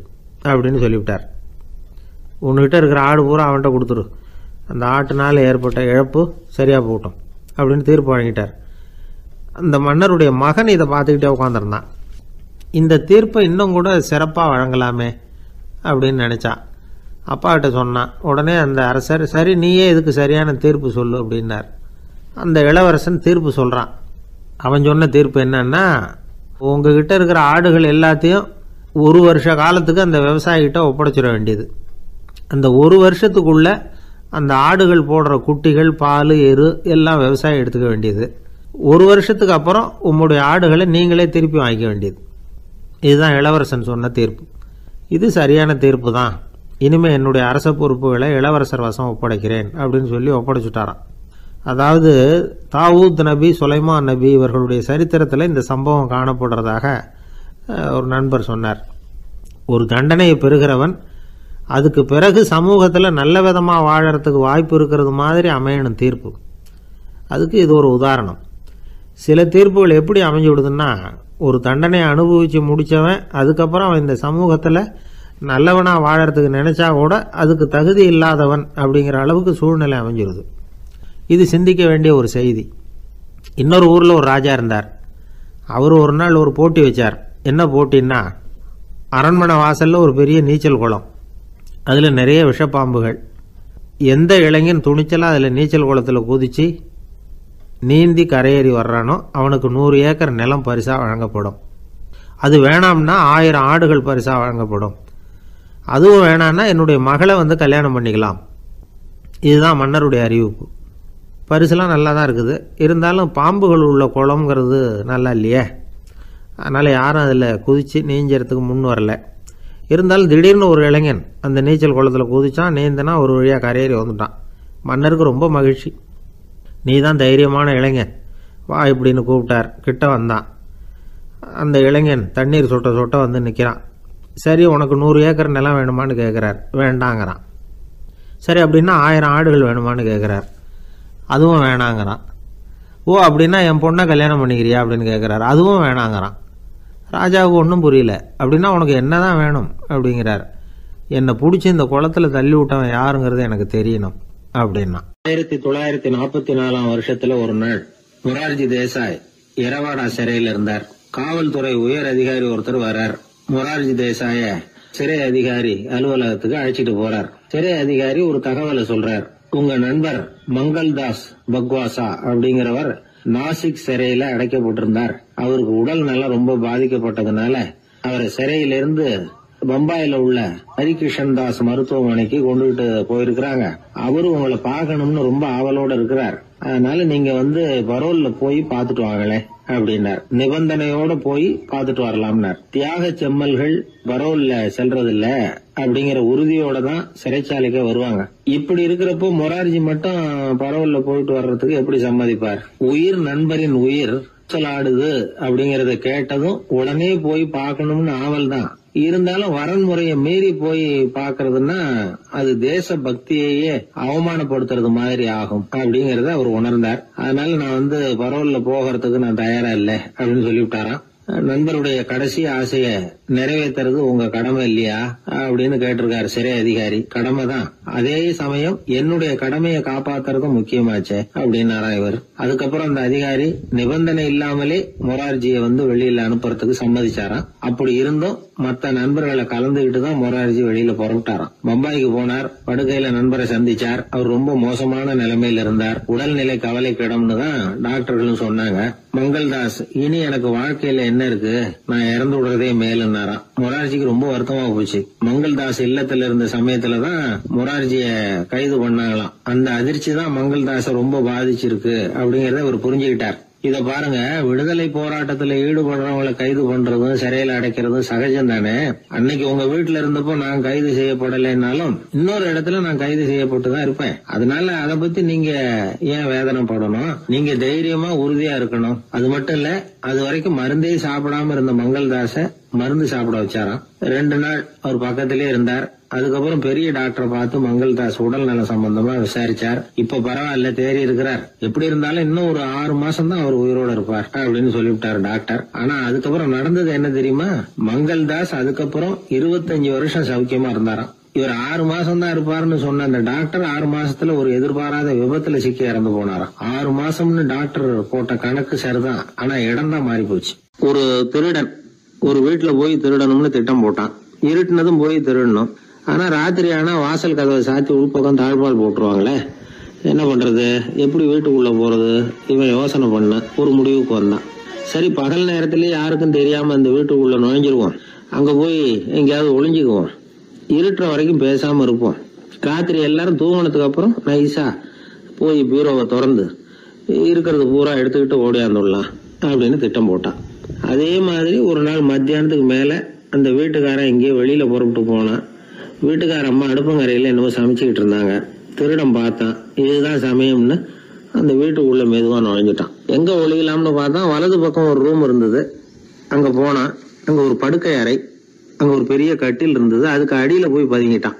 Speaker 1: அப்படின்னு சொல்லிவிட்டார். உன்கிட்ட இருக்கிற ஆடு பூரா அவன்கிட்ட கொடுத்துரு, அந்த ஆட்டுனால் ஏற்பட்ட இழப்பு சரியாக போட்டோம் அப்படின்னு தீர்ப்பு வழங்கிட்டார். அந்த மன்னருடைய மகன் இதை பார்த்துக்கிட்டே உட்காந்துருந்தான். இந்த தீர்ப்பை இன்னும் கூட சிறப்பாக வழங்கலாமே அப்படின்னு நினச்சான். அப்பாக்கிட்ட சொன்னான். உடனே அந்த அரசர், சரி நீயே இதுக்கு சரியான தீர்ப்பு சொல்லு அப்படின்னார். அந்த இளவரசன் தீர்ப்பு சொல்கிறான். அவன் சொன்ன தீர்ப்பு என்னன்னா, உங்ககிட்ட இருக்கிற ஆடுகள் எல்லாத்தையும் 1 வருஷ காலத்துக்கு அந்த விவசாயிகிட்ட ஒப்படைச்சிட வேண்டியது. அந்த 1 வருஷத்துக்குள்ள அந்த ஆடுகள் போடுற குட்டிகள், பால், எரு எல்லாம் விவசாயி எடுத்துக்க வேண்டியது. 1 வருஷத்துக்கு அப்புறம் உங்களுடைய ஆடுகளை நீங்களே திருப்பி வாங்கிக்க வேண்டியது. இதுதான் இளவரசன் சொன்ன தீர்ப்பு. இது சரியான தீர்ப்பு தான். இனிமேல் என்னுடைய அரச பொறுப்புகளை இளவரசர் வசம் ஒப்படைக்கிறேன் அப்படின்னு சொல்லி ஒப்படைச்சுட்டாராம். அதாவது தாவூத் நபி, சுலைமான் நபி இவர்களுடைய சரித்திரத்தில் இந்த சம்பவம் காணப்படுறதாக ஒரு நண்பர் சொன்னார். ஒரு தண்டனையை பெறுகிறவன் அதுக்கு பிறகு சமூகத்தில் நல்ல விதமாக வாழறதுக்கு வாய்ப்பு இருக்கிறது மாதிரி அமையணும் தீர்ப்பு. அதுக்கு இது ஒரு உதாரணம். சில தீர்ப்புகள் எப்படி அமைஞ்சு விடுதுன்னா, ஒரு தண்டனையை அனுபவித்து முடித்தவன் அதுக்கப்புறம் அவன் இந்த சமூகத்தில் நல்லவனாக வாழறதுக்கு நினச்சா கூட அதுக்கு தகுதி இல்லாதவன் அப்படிங்கிற அளவுக்கு சூழ்நிலை அமைஞ்சிருது. இது சிந்திக்க வேண்டிய ஒரு செய்தி. இன்னொரு ஊரில் ஒரு ராஜா இருந்தார். அவர் ஒரு நாள் ஒரு போட்டி வச்சார். என்ன போட்டின்னா, அரண்மனை வாசலில் ஒரு பெரிய நீச்சல் குளம், அதில் நிறைய விஷப்பாம்புகள். எந்த இளைஞன் துணிச்சலாக அதில் நீச்சல் குளத்தில் குதித்து நீந்தி கரையேறி வர்றானோ அவனுக்கு 100 ஏக்கர் நிலம் பரிசாக வழங்கப்படும். அது வேணாம்னா 1000 ஆடுகள் பரிசாக வழங்கப்படும். அதுவும் வேணான்னா என்னுடைய மகளை வந்து கல்யாணம் பண்ணிக்கலாம். இதுதான் மன்னருடைய அறிவிப்பு. பரிசுலாம் நல்லா தான் இருக்குது. இருந்தாலும் பாம்புகள் உள்ள குளம்ங்கிறது நல்லா இல்லையே. அதனால் யாரும் அதில் குதித்து நீஞ்சறதுக்கு முன் வரல. இருந்தாலும் திடீர்னு ஒரு இளைஞன் அந்த நீச்சல் குளத்தில் குதித்தான். நீந்தினா ஒரு வழியாக கரையேறி வந்துட்டான். மன்னருக்கு ரொம்ப மகிழ்ச்சி. நீ தான் தைரியமான இளைஞன், வா இப்படின்னு கூப்பிட்டார். கிட்ட வந்தான். அந்த இளைஞன் தண்ணீர் சொட்ட சொட்ட வந்து நிற்கிறான். சரி, உனக்கு 100 ஏக்கர் நிலம் வேணுமான்னு கேட்குறார். வேண்டாங்கிறான். சரி, அப்படின்னா 1000 ஆடுகள் வேணுமான்னு கேட்குறார். அதுவும் வேணாங்கிறான். ஓ, அப்படின்னா என் பொண்ணை கல்யாணம் பண்ணிக்கிறியா அப்படின்னு கேட்குறாரு. அதுவும் வேணாங்கிறான். ராஜாவுக்கு ஒன்றும் புரியல. அப்படின்னா உனக்கு என்ன தான் வேணும் அப்படிங்கிறார். என்னை பிடிச்சி இந்த குளத்தில் தள்ளி விட்டவன் யாருங்கிறது எனக்கு தெரியணும் அப்படின்னா. 1944 வருஷத்துல ஒரு நாள் மொரார்ஜி தேசாய் எரவாடா சிறையில் இருந்தார். காவல்துறை உயர் அதிகாரி ஒருத்தர் வர்றார். மொரார்ஜி தேசாய சிறை அதிகாரி அலுவலகத்துக்கு அழைச்சிட்டு போறார். சிறை அதிகாரி ஒரு தகவலை சொல்றார். உங்க நண்பர் மங்கள்தாஸ் பக்வாசா அப்படிங்கிறவர் நாசிக் சிறையில அடைக்கப்பட்டிருந்தார். அவருக்கு உடல் நலம் ரொம்ப பாதிக்கப்பட்டதுனால அவரை சிறையிலிருந்து பம்பாயில உள்ள ஹரிகிருஷ்ணன் தாஸ் மருத்துவமனைக்கு கொண்டுகிட்டு போயிருக்கிறாங்க. அவரு உங்களை பார்க்கணும்னு ரொம்ப ஆவலோட இருக்கிறார். அதனால நீங்க வந்து பரோல்ல போய் பாத்துட்டு வாங்களே அப்படின்னார். நிபந்தனையோட போய் பாத்துட்டு வரலாம்னார். தியாக செம்மல்கள் பரோல்ல செல்றதில்ல அப்படிங்கிற உறுதியோட தான் சிறைச்சாலைக்கு வருவாங்க. இப்படி இருக்கிறப்போ மொரார்ஜி மட்டும் பரோல்ல போயிட்டு வர்றதுக்கு எப்படி சம்மதிப்பார்? உயிர் நண்பரின் உயிர் ஆடுது அப்படிங்கறத கேட்டதும் உடனே போய் பார்க்கணும்னு ஆவல் தான். இருந்தாலும் வரன்முறையை மீறி போய் பாக்குறதுன்னா அது தேச பக்தியையே அவமானப்படுத்துறது மாதிரி ஆகும் அப்படிங்கறத அவர் உணர்ந்தார். அதனால நான் வந்து பரோல்ல போகிறதுக்கு நான் தயாரா இல்லை அப்படின்னு சொல்லிவிட்டாராம். நண்பருடைய கடைசி ஆசைய நிறைவேற்றுறது உங்க கடமை இல்லையா அப்படின்னு கேட்டிருக்காரு சிறை அதிகாரி. கடமை தான், அதே சமயம் என்னுடைய கடமையை காப்பாத்துறதும் முக்கியமாச்சே அப்படின்னாரா இவர். அதுக்கப்புறம் அந்த அதிகாரி நிபந்தனை இல்லாமலே மொரார்ஜியை வந்து வெளியில அனுப்புறதுக்கு சம்மதிச்சாராம். அப்படி இருந்தும் மத்த நண்பர்களை கலந்துகிட்டு தான் மொரார்ஜி வெளியில புறப்பட்டாராம். பம்பாய்க்கு போனார். படுக்கையில நண்பரை சந்திச்சார். அவர் ரொம்ப மோசமான நிலைமையில இருந்தார். உடல்நிலை கவலைக்கிடம்னு தான் டாக்டர்களும் சொன்னாங்க. மங்கள்தாஸ், இனி எனக்கு வாழ்க்கையில என்ன இருக்கு, நான் இறந்து விடுறதே மேலுன்னாராம். மொரார்ஜிக்கு ரொம்ப வருத்தமா போச்சு. மங்கள்தாஸ் இல்லத்துல இருந்த சமயத்துலதான் மொரார்ஜிய கைது பண்ணாங்களாம். அந்த அதிர்ச்சி தான் மங்கள்தாஸ ரொம்ப பாதிச்சிருக்கு அப்படிங்கறத அவர் புரிஞ்சுக்கிட்டார். இத பாருங்க, விடுதலை போராட்டத்துல ஈடுபடுறவங்களை கைது பண்றதும் சிறையில அடைக்கிறதும் சகஜம் தானே. அன்னைக்கு உங்க வீட்டுல இருந்தப்போ நான் கைது செய்யப்படலைன்னாலும் இன்னொரு இடத்துல நான் கைது செய்யப்பட்டுதான் இருப்பேன். அதனால அதை பத்தி நீங்க ஏன் வேதனைப்படணும்? நீங்க தைரியமா உறுதியா இருக்கணும். அது மட்டும் இல்ல, அது வரைக்கும் மருந்தே சாப்பிடாம இருந்த மங்கள்தாஸ மருந்து சாப்பிட வச்சாராம். 2 நாள் அவர் பக்கத்திலே இருந்தார். அதுக்கப்புறம் பெரிய டாக்டரை பார்த்து மங்கள்தாஸ் உடல் நல சம்பந்தமா விசாரிச்சார். இப்ப பரவாயில்ல, தேறி இருக்கிறார். எப்படி இருந்தாலும் இன்னும் ஒரு 6 மாசம் தான் அவர் உயிரோட இருப்பார் அப்படின்னு சொல்லிவிட்டார் டாக்டர். ஆனா அதுக்கப்புறம் நடந்தது என்ன தெரியுமா? மங்கள்தாஸ் அதுக்கப்புறம் 25 வருஷம் சௌக்கியமா இருந்தாராம். இவர் 6 மாசம் தான் இருப்பாருன்னு சொன்ன அந்த டாக்டர் 6 மாசத்துல ஒரு எதிர்பாராத விபத்துல சிக்கி இறந்து போனாராம். 6 மாசம்னு டாக்டர் போட்ட கணக்கு சரிதான், ஆனா இடம் தான் மாறி போச்சு. ஒரு திருடன் ஒரு வீட்டுல போய் திருடணும்னு திட்டம் போட்டான். இருட்டுனதும் போய் திருடணும். ஆனா ராத்திரி ஆனா வாசல் கதவை சாத்தி உள்பக்கம் தாழ்பால் போட்டுருவாங்களே, என்ன பண்றது, எப்படி வீட்டுக்குள்ள போறது? இவன் யோசனை பண்ண ஒரு முடிவுக்கு வந்தான். சரி, பகல் நேரத்திலேயே யாருக்கும் தெரியாம அந்த வீட்டுக்குள்ள நுழைஞ்சிருவோம், அங்க போய் எங்கேயாவது ஒளிஞ்சுக்குவோம், இருட்டுற வரைக்கும் பேசாம இருப்போம், ராத்திரி எல்லாரும் தூங்கினதுக்கு அப்புறம் நைஸா போய் பீரோவை திறந்து இருக்கிறது பூரா எடுத்துக்கிட்டு ஓடியாந்துடலாம் அப்படின்னு திட்டம் போட்டான். அதே மாதிரி ஒரு நாள் மத்தியானத்துக்கு மேல அந்த வீட்டுக்காரன் எங்கேயோ வெளியில புறப்பட்டு போனான். வீட்டுக்கார அம்மா அடுப்பங்கரையில என்னவோ சமைச்சுக்கிட்டு இருந்தாங்க. திருடன் பார்த்தான். இதுதான் சமயம்னு அந்த வீட்டுக்குள்ள மெதுவா நுழைஞ்சிட்டான். எங்க ஒளியலாம்னு பார்த்தா வலது பக்கம் ஒரு ரூம் இருந்தது. அங்க போனான். அங்க ஒரு படுக்கை அறை, அங்க ஒரு பெரிய கட்டில் இருந்தது. அதுக்கு அடியில போய் பதுங்கிட்டான்.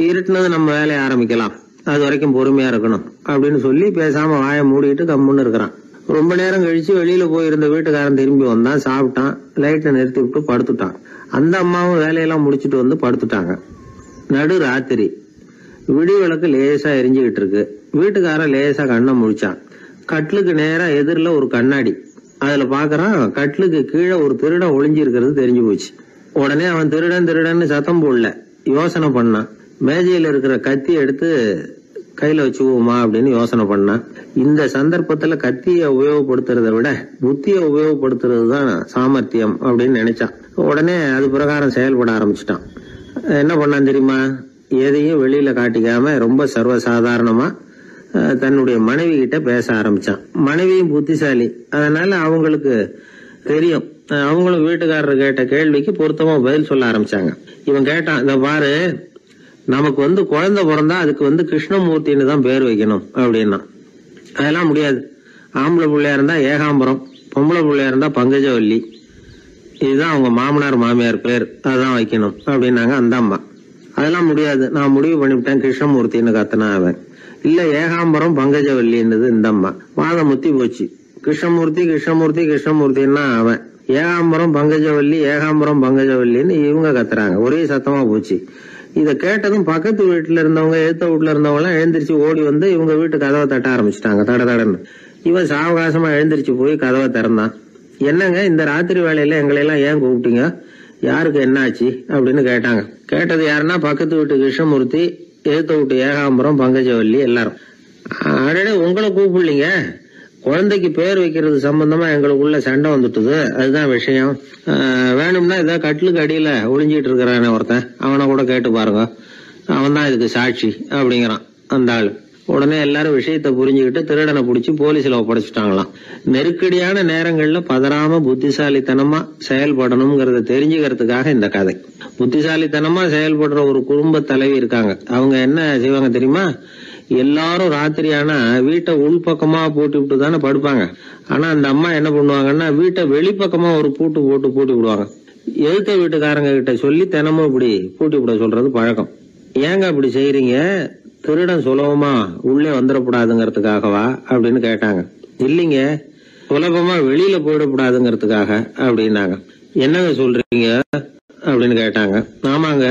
Speaker 1: இருட்டுனது நம்ம வேலையை ஆரம்பிக்கலாம், அது வரைக்கும் பொறுமையா இருக்கணும் அப்படின்னு சொல்லி பேசாம வாயை மூடிட்டு கம்முன்னு இருக்கிறான். ரொம்ப நேரம் கழிச்சு வெளியில போயிருந்த வீட்டுக்காரன் திரும்பி வந்தான். சாப்பிட்டான். லைட்டை நிறுத்தி விட்டு படுத்துட்டான். அந்த அம்மாவும் வேலையெல்லாம் முடிச்சுட்டு வந்து படுத்துட்டாங்க. நடு ராத்திரி. விடி விளக்கு லேசா எரிஞ்சுக்கிட்டு இருக்கு. வீட்டுக்காரன் லேசா கண்ணை முழிச்சான். கட்லுக்கு நேரா எதிரில ஒரு கண்ணாடி. அதுல பாக்குறான், கட்லுக்கு கீழே ஒரு திருடன் ஒளிஞ்சு இருக்கிறது தெரிஞ்சு போச்சு. உடனே அவன் திருடன் திருடன்னு சத்தம் போடல, யோசனை பண்ணான். மேஜையில இருக்கிற கத்தி எடுத்து கையில வச்சுக்குவோமா அப்படின்னு யோசனை பண்ணான். இந்த சந்தர்ப்பத்துல கத்திய உபயோகப்படுத்துறத விட புத்திய உபயோகப்படுத்துறது தான் சாமர்த்தியம் அப்படின்னு நினைச்சான். உடனே அது பிரகாரம் செயல்பட ஆரம்பிச்சிட்டான். என்ன பண்ணான் தெரியுமா? எதையும் வெளியில காட்டிக்காம ரொம்ப சர்வசாதாரணமா தன்னுடைய மனைவி கிட்ட பேச ஆரம்பிச்சான். மனைவியும் புத்திசாலி, அதனால அவங்களுக்கு தெரியும். அவங்களும் வீட்டுக்காரர் கேட்ட கேள்விக்கு பொருத்தமா பதில் சொல்ல ஆரம்பிச்சாங்க. இவன் கேட்டான், இத பாரு, நமக்கு குழந்தை பிறந்தா அதுக்கு கிருஷ்ணமூர்த்தின்னு தான் பேர் வைக்கணும் அப்படின்னா. அதெல்லாம் முடியாது. ஆம்பளை பிள்ளையா இருந்தா ஏகாம்பரம், பொம்பளை பிள்ளையா இருந்தா பங்கஜவல்லி, இதுதான் அவங்க மாமனார் மாமியார் பேர், அதான் வைக்கணும் அப்படின்னாங்க அந்த அம்மா. அதெல்லாம் முடியாது, நான் முடிவு பண்ணிவிட்டேன் கிருஷ்ணமூர்த்தின்னு கத்தனா அவன். இல்ல ஏகாம்பரம் பங்கஜவல்லின்றது இந்த அம்மா. வாதம் முத்தி போச்சு. கிருஷ்ணமூர்த்தி கிருஷ்ணமூர்த்தி கிருஷ்ணமூர்த்தின்னா அவன். ஏகாம்பரம் பங்கஜவல்லி ஏகாம்பரம் பங்கஜவல்லின்னு இவங்க கத்துறாங்க. ஒரே சத்தமா போச்சு. இத கேட்டதும் பக்கத்து வீட்டுல இருந்தவங்க, எழுத்த வீட்டுல இருந்தவங்க எல்லாம் எழுந்திரிச்சு ஓடி வந்து இவங்க வீட்டு கதவை தட்ட ஆரம்பிச்சுட்டாங்க. தட தடன்னு. இவன் சாவகாசமா எழுந்திரிச்சு போய் கதவை திறந்தான். என்னங்க, இந்த ராத்திரி வேலையில எங்களை எல்லாம் ஏன் கூப்பிட்டீங்க, யாருக்கு என்ன ஆச்சு அப்படின்னு கேட்டாங்க. கேட்டது யாருன்னா பக்கத்து வீட்டு கிருஷ்ணமூர்த்தி, எழுத்த வீட்டு ஏகாம்பரம் பங்கஜவல்லி எல்லாரும். அடடே, உங்களை கூப்பிடலீங்க, குழந்தைக்கு பேர் வைக்கிறது சம்பந்தமா எங்களுக்குள்ள சண்டை வந்துட்டுது, அதுதான் விஷயம். வேணும்னா இதை கட்டிலுக்கு அடியில ஒளிஞ்சிட்டு இருக்கிறானே ஒருத்தன், அவனை கூட கேட்டு பாருங்க, அவன் தான் இதுக்கு சாட்சி அப்படிங்கிறான் அந்த ஆளு. உடனே எல்லாரும் விஷயத்த புரிஞ்சுக்கிட்டு திருடனை பிடிச்சி போலீஸ்ல ஒப்படைச்சிட்டாங்களாம். நெருக்கடியான நேரங்கள்ல பதறாம புத்திசாலித்தனமா செயல்படணுங்கிறத தெரிஞ்சுக்கிறதுக்காக இந்த கதை. புத்திசாலித்தனமா செயல்படுற ஒரு குடும்ப தலைவி இருக்காங்க. அவங்க என்ன செய்வாங்க தெரியுமா? எல்லாரும் ராத்திரியானா வீட்டை உள்பக்கமா பூட்டி விட்டு தானே படுப்பாங்க. ஆனா அந்த அம்மா என்ன பண்ணுவாங்கன்னா, வீட்டை வெளிப்பக்கமா ஒரு பூட்டு போட்டு பூட்டி விடுவாங்க. எழுத்த வீட்டுக்காரங்க கிட்ட சொல்லி தினமும் இப்படி பூட்டி விட சொல்றது பழக்கம். ஏங்க அப்படி செய்யறீங்க, திருடன் சுலபமா உள்ளே வந்துடக்கூடாதுங்கிறதுக்காகவா அப்படின்னு கேட்டாங்க. இல்லைங்க, சுலபமா வெளியில போயிடக்கூடாதுங்கிறதுக்காக அப்படின்னாங்க. என்னங்க சொல்றீங்க அப்படின்னு கேட்டாங்க. ஆமாங்க,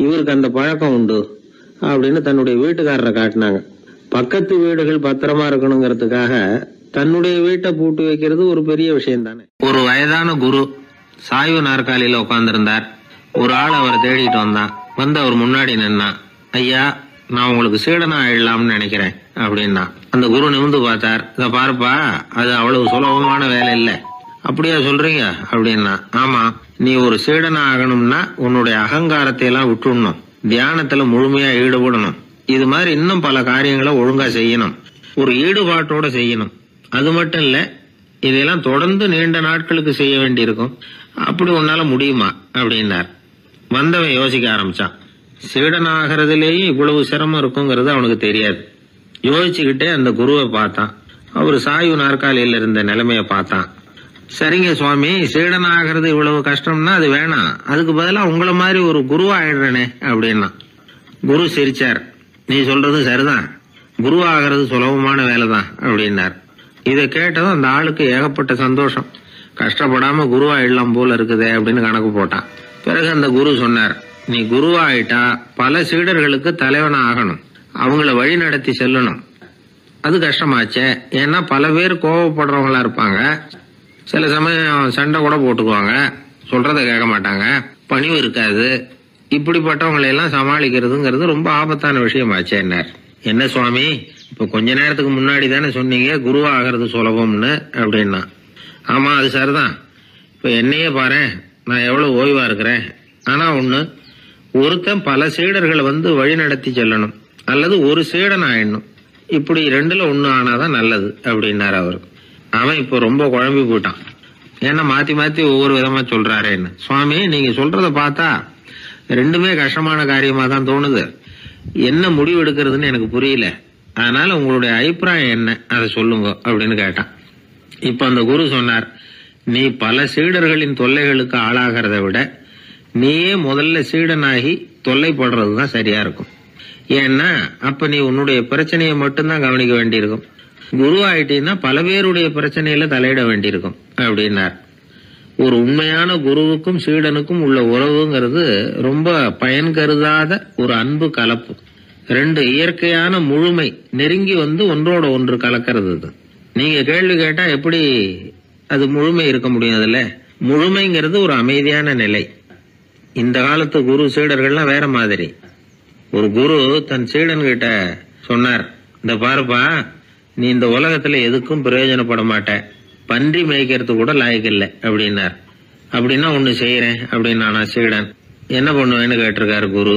Speaker 1: இவருக்கு அந்த பழக்கம் உண்டு அப்படின்னு தன்னுடைய வீட்டுக்காரரை காட்டினாங்க. பக்கத்து வீடுகள் பத்திரமா இருக்கணுங்கிறதுக்காக தன்னுடைய வீட்டை பூட்டி வைக்கிறது ஒரு பெரிய விஷயம் தானே. ஒரு வயதான குரு சாய்வு நாற்காலியில உட்கார்ந்திருந்தார். ஒரு ஆள் அவரை தேடிட்டு வந்தான். வந்து அவர் முன்னாடி நின்னான். ஐயா, நான் உங்களுக்கு சீடனா ஆயிடலாம்னு நினைக்கிறேன் அப்படின்னா. அந்த குரு நிமிந்து பார்த்தார். இத பாருப்பா, அது அவ்வளவு சுலபமான வேலை இல்லை. அப்படியா சொல்றீங்க அப்படின்னா. ஆமா, நீ ஒரு சீடனா ஆகணும்னா உன்னுடைய அகங்காரத்தை எல்லாம் விட்டுடணும், தியானத்துல முழுமையா ஈடுபடணும், இது மாதிரி இன்னும் பல காரியங்களை ஒழுங்கா செய்யணும், ஒரு ஈடுபாட்டோட செய்யணும். அது மட்டும் இல்ல, இதெல்லாம் தொடர்ந்து நீண்ட நாட்களுக்கு செய்ய வேண்டி இருக்கும். அப்படி உன்னால முடியுமா அப்படின்னார். வந்தவன் யோசிக்க ஆரம்பிச்சான். சீடனாகிறதுலேயே இவ்வளவு சிரமம் இருக்குங்கிறது அவனுக்கு தெரியாது. யோசிச்சுக்கிட்டே அந்த குருவை பார்த்தான். அவரு சாய்வு நாற்காலியில இருந்த நிலைமைய பார்த்தான். சரிங்க சுவாமி, சீடனாகிறது இவ்வளவு கஷ்டம்னா அது வேணாம், அதுக்கு பதிலா உங்களை மாதிரி ஒரு குருவா ஆயிடுறேனே அப்படின்னா. குரு சிரிச்சார். நீ சொல்றது சரிதான், குருவாகிறது சுலபமான வேலைதான் அப்படின்னார். இதை கேட்டதும் அந்த ஆளுக்கு ஏகப்பட்ட சந்தோஷம். கஷ்டப்படாம குருவாயிடலாம் போல இருக்குதே அப்படின்னு கணக்கு போட்டான். பிறகு அந்த குரு சொன்னார், நீ குருவாயிட்டா பல சீடர்களுக்கு தலைவனா ஆகணும், அவங்கள வழி நடத்தி செல்லணும். அது கஷ்டமாச்சே. ஏன்னா பல பேர் கோவப்படுறவங்களா இருப்பாங்க, சில சமயம் சண்டை கூட போட்டுக்குவாங்க, சொல்றத கேட்க மாட்டாங்க, பணிவு இருக்காது, இப்படிப்பட்டவங்களை எல்லாம் சமாளிக்கிறதுங்கிறது ரொம்ப ஆபத்தான விஷயமாச்சேன்னார். என்ன சுவாமி, இப்ப கொஞ்ச நேரத்துக்கு முன்னாடி தானே சொன்னீங்க குருவா ஆகிறது சுலபம்னு அப்படின்னா. ஆமா, அது சரிதான். இப்ப என்னையே பாரு, நான் எவ்வளவு ஓய்வா இருக்கிறேன். ஆனா ஒண்ணு, ஒருத்தன் பல சீடர்களை வழி நடத்தி செல்லணும், அல்லது ஒரு சீடன் ஆயிடணும். இப்படி ரெண்டுல ஒண்ணு ஆனாதான் நல்லது அப்படின்னாரு அவர். அவன் இப்ப ரொம்ப குழம்பி போயிட்டான். ஏன்னா மாத்தி மாத்தி ஒவ்வொரு விதமா சொல்றாருன்னு. சுவாமி, நீங்க சொல்றத பார்த்தா ரெண்டுமே கஷ்டமான காரியமா தான் தோணுது. என்ன முடிவு எடுக்கிறதுன்னு எனக்கு புரியல. அதனால உங்களுடைய அபிப்பிராயம் என்ன, அதை சொல்லுங்க அப்படின்னு கேட்டான். இப்ப அந்த குரு சொன்னார், நீ பல சீடர்களின் தொல்லைகளுக்கு ஆளாகிறத விட நீயே முதல்ல சீடனாகி தொல்லைப்படுறதுதான் சரியா இருக்கும். ஏன்னா அப்ப நீ உன்னுடைய பிரச்சனையை மட்டும்தான் கவனிக்க வேண்டியிருக்கும். குரு ஆயிட்டீன்னா பல பேருடைய பிரச்சனையில தலையிட வேண்டியிருக்கும் அப்படின்னார். ஒரு உண்மையான குருவுக்கும் சீடனுக்கும் உள்ள உறவுங்கிறது ரொம்ப பயன் கருதாத ஒரு அன்பு கலப்பு. ரெண்டு இயற்கையான முழுமை நெருங்கி ஒன்றோட ஒன்று கலக்கிறது. நீங்க கேள்வி கேட்டா எப்படி அது முழுமை இருக்க முடியும்? அதுல முழுமைங்கிறது ஒரு அமைதியான நிலை. இந்த காலத்து குரு சீடர்கள்லாம் வேற மாதிரி. ஒரு குரு தன் சீடன் கிட்ட சொன்னார், இந்த பாருப்பா, நீ இந்த உலகத்துல எதுக்கும் பிரயோஜனப்பட மாட்ட, பன்றி மேய்க்கிறது கூட லாய்க்கில்லை அப்படின்னார். அப்படின்னா ஒண்ணு செய்யறேன் அப்படின்னா நான் சீடன். என்ன பண்ணுவேன்னு கேட்டிருக்காரு குரு.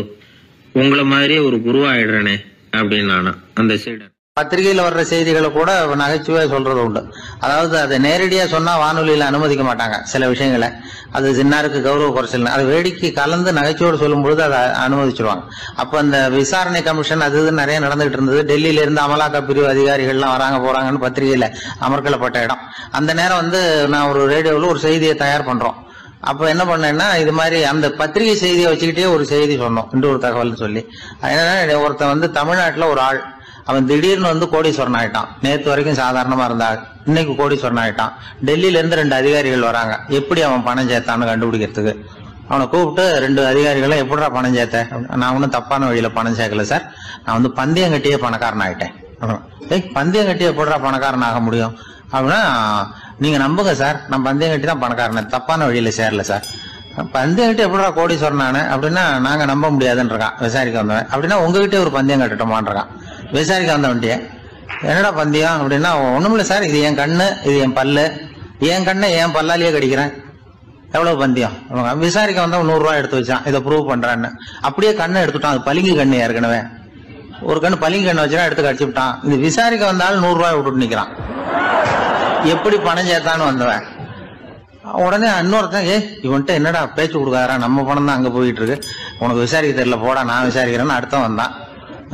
Speaker 1: உங்களை மாதிரியே ஒரு குருவாயிடுறேனே அப்படின்னு அந்த சீடன்.
Speaker 3: பத்திரிகையில வர்ற செய்திகளை கூட நகைச்சுவையா சொல்றது உண்டு. அதாவது அதை நேரடியா சொன்னா வானொலியில அனுமதிக்க மாட்டாங்க சில விஷயங்களை. அது சின்னாருக்கு கௌரவ குறைச்சல், அது வேடிக்கை கலந்து நகைச்சுவோடு சொல்லும் பொழுது அதை அனுமதிச்சிருவாங்க. அப்ப அந்த விசாரணை கமிஷன் அது இது நிறைய நடந்துகிட்டு இருந்தது. டெல்லியில இருந்து அமலாக்க பிரிவு அதிகாரிகள்லாம் வராங்க போறாங்கன்னு பத்திரிகையில அமர்க்கலப்பட்ட இடம். அந்த நேரம் நான் ஒரு ரேடியோவில் ஒரு செய்தியை தயார் பண்றோம். அப்ப என்ன பண்ணேன்னா, இது மாதிரி அந்த பத்திரிகை செய்தியை வச்சுக்கிட்டே ஒரு செய்தி சொன்னோம், இன்னொரு தகவல் சொல்லி. என்னன்னா, ஒருத்தன் தமிழ்நாட்டுல ஒரு ஆள், அவன் திடீர்னு கோடீஸ்வரன் ஆயிட்டான். நேற்று வரைக்கும் சாதாரணமா இருந்தா இன்னைக்கு கோடீஸ்வரன் ஆயிட்டான். டெல்லியில இருந்து 2 அதிகாரிகள் வராங்க, எப்படி அவன் பணம் சேர்த்தான்னு கண்டுபிடிக்கிறதுக்கு. அவனை கூப்பிட்டு 2 அதிகாரிகளும் எப்படிடா பணம் சேர்த்த? நான் ஒன்னும் தப்பான வழியில பணம் சேர்க்கல சார், நான் பந்தயம் கட்டியே பணக்காரன் ஆயிட்டேன். பந்தயம் கட்டி எப்படிடா பணக்காரன் ஆக முடியும் அப்படின்னா, நீங்க நம்புங்க சார், நான் பந்தயம் கட்டி தான் பணக்காரன், தப்பான வழியில சேரல சார். பந்தயம் கட்டி எப்படிடா கோடீஸ்வரன் ஆனேன் அப்படின்னா, நாங்க நம்ப முடியாதுன்றான் விசாரிக்க வந்தவன். அப்படின்னா உங்ககிட்ட ஒரு பந்தயம் கட்டட்டுமான்றான் விசாரிக்க வந்தவன்ட்டிய. என்னடா பந்தயம் அப்படின்னா, ஒண்ணுமில்ல சார், இது என் கண்ணு, இது என் பல்லு, என் கண்ணை என் பல்லாலேயே கடிக்கிறேன், எவ்வளவு பந்தயம். விசாரிக்க வந்தவன் 100 ரூபாய் எடுத்து வச்சான், இதை ப்ரூவ் பண்றான்னு. அப்படியே கண்ணை எடுத்துட்டான். அது பளிங்கு கண்ணு, ஏற்கனவே ஒரு கண்ணு பளிங்கு கண்ணு வச்சுனா எடுத்து கடிச்சு விட்டான். இது விசாரிக்க வந்தாலும் 100 ரூபாய் விட்டுட்டு நிக்கிறான். எப்படி பணம் சேர்த்தான்னு வந்தவன். உடனே இன்னொருத்தன், இவன்ட்ட என்னடா பேச்சு கொடுக்காரா, நம்ம பணம் தான் அங்க போயிட்டு இருக்கு, உனக்கு விசாரிக்க தெரியல, போடா நான் விசாரிக்கிறேன்னு அடுத்த வந்தான்.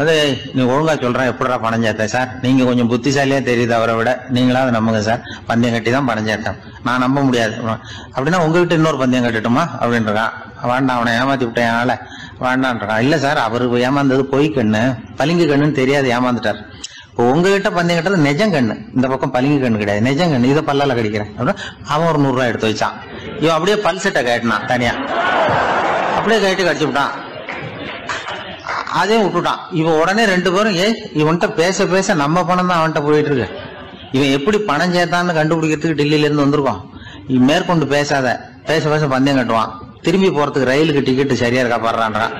Speaker 3: அது நீ ஒழுங்கா சொல்றேன், எப்படிடா பணம் சேர்த்தேன் சார், நீங்க கொஞ்சம் புத்திசாலியா தெரியுது அவரை விட, நீங்களாவது நம்புங்க சார், பந்தயம் கட்டி தான் பணம் சேர்த்தேன், நான் நம்ப முடியாது. அப்படின்னா உங்ககிட்ட இன்னொரு பந்தயம் கட்டட்டுமா அப்படின்றான். வேண்டாம், அவனை ஏமாத்தி விட்டேன் அதனால வேண்டான்றான். இல்ல சார், அவரு ஏமாந்தது பொய் கண்ணு, பளிங்கு கண்ணுன்னு தெரியாது, ஏமாந்துட்டார். இப்போ உங்ககிட்ட பந்தயம் கட்டுறது நெஜம் கண்ணு, இந்த பக்கம் பளிங்கு கண்ணு கிடையாது, நெஜம் கண்ணு, இதை பல்லால கடிக்கிறேன் அப்படின்னா அவன் ஒரு 100 ரூபாய் எடுத்து வச்சான். இவன் அப்படியே பல்செட்டை கட்டினான் தனியா, அப்படியே கட்டி கடிச்சு விட்டான். அதே விட்டுட்டான். இவன் உடனே 2 பேரும், இவன்கிட்ட பேச பேச நம்ம பணம் தான் அவன்கிட்ட போயிட்டு இருக்கு, இவன் எப்படி பணம் சேர்த்தான்னு கண்டுபிடிக்கிறதுக்கு டெல்லியில இருந்து வந்திருக்கோம், இவன் மேற்கொண்டு பேசாத, பேச பேச பந்தயம் கட்டுவான். திரும்பி போறதுக்கு ரயிலுக்கு டிக்கெட் சரியா இருக்கா பாடுறான்றான்.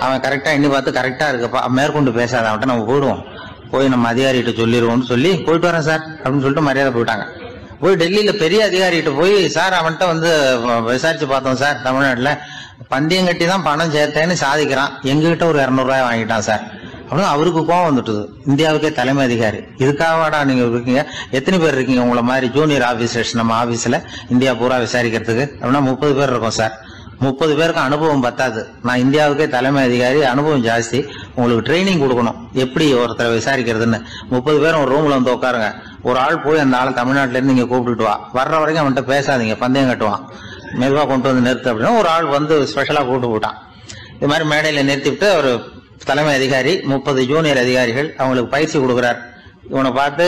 Speaker 3: அவன் கரெக்டா எண்ணி பார்த்து கரெக்டா இருக்கப்பா, மேற்கொண்டு பேசாத, அவன்கிட்ட நம்ம போயிடுவோம், போய் நம்ம அதிகாரிகிட்ட சொல்லிடுவோம்னு சொல்லி போயிட்டு வரேன் சார் அப்படின்னு சொல்லிட்டு மரியாதை போயிட்டாங்க. போய் டெல்லியில பெரிய அதிகாரிகிட்ட போய், சார் அவன்கிட்ட விசாரிச்சு பார்த்தோம் சார், தமிழ்நாட்டுல பந்தயம் கட்டி தான் பணம் சேர்த்தேன்னு சாதிக்கிறான், எங்ககிட்ட ஒரு 200 ரூபாய் வாங்கிட்டான் சார் அப்படின்னு. அவருக்கு கோவம் வந்துட்டுது. இந்தியாவுக்கே தலைமை அதிகாரி, இதுக்காகவாடா நீங்க இருக்கீங்க, எத்தனை பேர் இருக்கீங்க உங்களை மாதிரி ஜூனியர் ஆபீசர்ஸ் நம்ம ஆபீஸ்ல இந்தியா பூரா விசாரிக்கிறதுக்கு அப்படின்னா 30 பேர் இருக்கோம் சார். 30 பேருக்கு அனுபவம் பத்தாது, நான் இந்தியாவுக்கே தலைமை அதிகாரி, அனுபவம் ஜாஸ்தி, உங்களுக்கு ட்ரைனிங் கொடுக்கணும் எப்படி ஒருத்தரை விசாரிக்கிறதுன்னு. 30 பேரும் ஒரு ரூம்ல உட்காருங்க, ஒரு ஆள் போய் அந்த ஆளை தமிழ்நாட்டுல இருந்து நீங்க கூப்பிட்டுட்டு வா, வர்ற வரைக்கும் அவன்கிட்ட பேசாதீங்க, பந்தயம் கட்டுவான், மெதுவா கொண்டு வந்து நிறுத்து அப்படின்னா ஒரு ஆள் ஸ்பெஷலா கூப்பிட்டு போட்டான். இது மாதிரி மேடையில நிறுத்திவிட்டு ஒரு தலைமை அதிகாரி 30 ஜூனியர் அதிகாரிகள் அவங்களுக்கு பயிற்சி கொடுக்குறார். இவனை பார்த்து,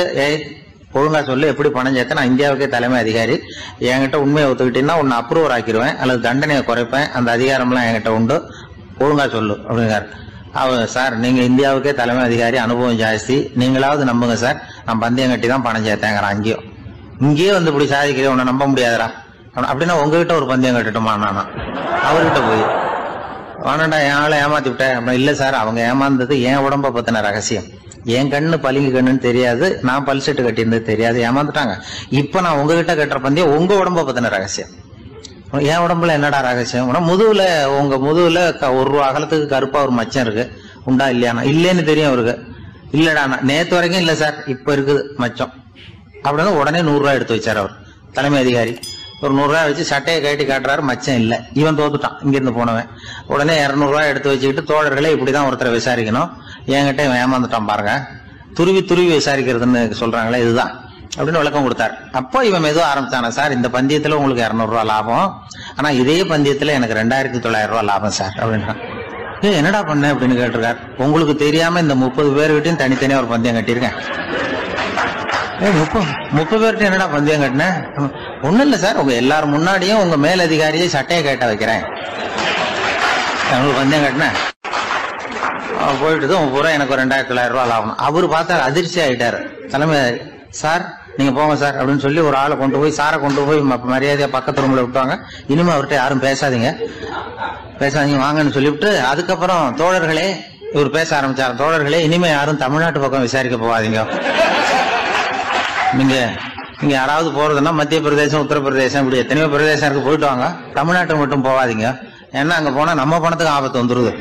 Speaker 3: ஒழுங்கா சொல்லு, எப்படி பணம் சேர்த்த, நான் இந்தியாவுக்கே தலைமை அதிகாரி, என்கிட்ட உண்மையை ஒத்துக்கிட்டீங்கன்னா உன்னை அப்ரூவர் ஆக்கிடுவேன் அல்லது தண்டனையை குறைப்பேன், அந்த அதிகாரம்லாம் என்கிட்ட உண்டு, ஒழுங்கா சொல்லு அப்படிங்கிறார். சார், நீங்க இந்தியாவுக்கே தலைமை அதிகாரி, அனுபவம் ஜாஸ்தி, நீங்களாவது நம்புங்க சார், நான் பந்தயம் கட்டி தான் பணம் சேர்த்தேங்கிறான். இங்கேயே இப்படி சாதிக்கிறேன், உன்னை நம்ப முடியாதரா அப்படின்னா உங்ககிட்ட ஒரு பந்தயம் கட்டட்டுமா நானா அவர்கிட்ட போய் வேணாண்டா என் ஆளை ஏமாத்தி விட்டேன் அப்படின்னா, இல்ல சார் அவங்க ஏமாந்தது என் உடம்ப பத்தின ரகசியம், என் கண்ணு பளிங்கு கண்ணுன்னு தெரியாது, நான் பல் செட்டு கட்டியிருந்தது தெரியாது, ஏமாந்துட்டாங்க. இப்ப நான் உங்ககிட்ட கட்டுற பந்தயம் உங்க உடம்ப பத்தின ரகசியம். என் உடம்புல என்னடா ரகசியம்? முதுகுல, உங்க முதுகுல 1 ரூபா அகலத்துக்கு கருப்பா ஒரு மச்சம் இருக்கு, உண்டா இல்லையானா? இல்லேன்னு தெரியும் அவருக்கு. இல்லடா நேத்து வரைக்கும் இல்ல சார், இப்ப இருக்குது மச்சம் அப்படின்னு உடனே 100 ரூபாய் எடுத்து வச்சார் அவர் தலைமை அதிகாரி. ஒரு 100 ரூபாய் வச்சு சட்டையை கட்டி காட்டுறாரு, மச்சம் இல்ல. இவன் தோத்துட்டான் இங்கிருந்து போனவன். உடனே 200 ரூபாய் எடுத்து வச்சுக்கிட்டு, தோழர்களே இப்படிதான் ஒருத்தரை விசாரிக்கணும், என்கிட்ட இவன் ஏமாந்துட்டான் பாருங்க, துருவி துருவி விசாரிக்கிறதுன்னு சொல்றாங்களே இதுதான் அப்படின்னு விளக்கம் கொடுத்தார். அப்போ இவன் மெதுவா ஆரம்பிச்சானா, சார் இந்த பந்தயத்துல உங்களுக்கு 200 ரூபாய் லாபம், ஆனா இதே பந்தயத்துல எனக்கு 2900 ரூபாய் லாபம் சார் அப்படின்றான். என்னடா பண்ண அப்படின்னு கேட்டிருக்காரு. உங்களுக்கு தெரியாம இந்த 30 பேர்கிட்டையும் தனித்தனியா ஒரு பந்தயம் கட்டியிருக்கேன். 30 பேர்கிட்ட என்னடா பந்தயம் கட்டினேன்? ஒண்ணும் இல்ல சார், உங்க எல்லாரும் முன்னாடியும் உங்க மேலதிகாரியை சட்டையை கேட்ட வைக்கிறேன், உங்களுக்கு பந்தயம் கட்டினேன். போயிட்டு பூரா எனக்கு 2900 ரூபாய் லாபம். அவரு பார்த்தாரு, அதிர்ச்சி ஆயிட்டாரு. தலைமை, சார் நீங்க போங்க சார் அப்படின்னு சொல்லி ஒரு ஆளை கொண்டு போய், சாரை கொண்டு போய் மரியாதையா பக்கத்து ரூம்ல விட்டுவாங்க, இனிமே அவர்கிட்ட யாரும் பேசாதீங்க வாங்கன்னு சொல்லிவிட்டு, அதுக்கப்புறம் தோழர்களே, இவர் பேச ஆரம்பிச்சாரு, தோழர்களே இனிமே யாரும் தமிழ்நாட்டு பக்கம் விசாரிக்க போகாதீங்க, நீங்க யாராவது போறதுன்னா மத்திய பிரதேசம், உத்தரப்பிரதேசம், இப்படி எத்தனையோ பிரதேசம் இருக்கு, போயிட்டு வாங்க, தமிழ்நாட்டு மட்டும் போகாதீங்க, ஏன்னா அங்க போனா நம்ம பணத்துக்கு ஆபத்து வந்துருது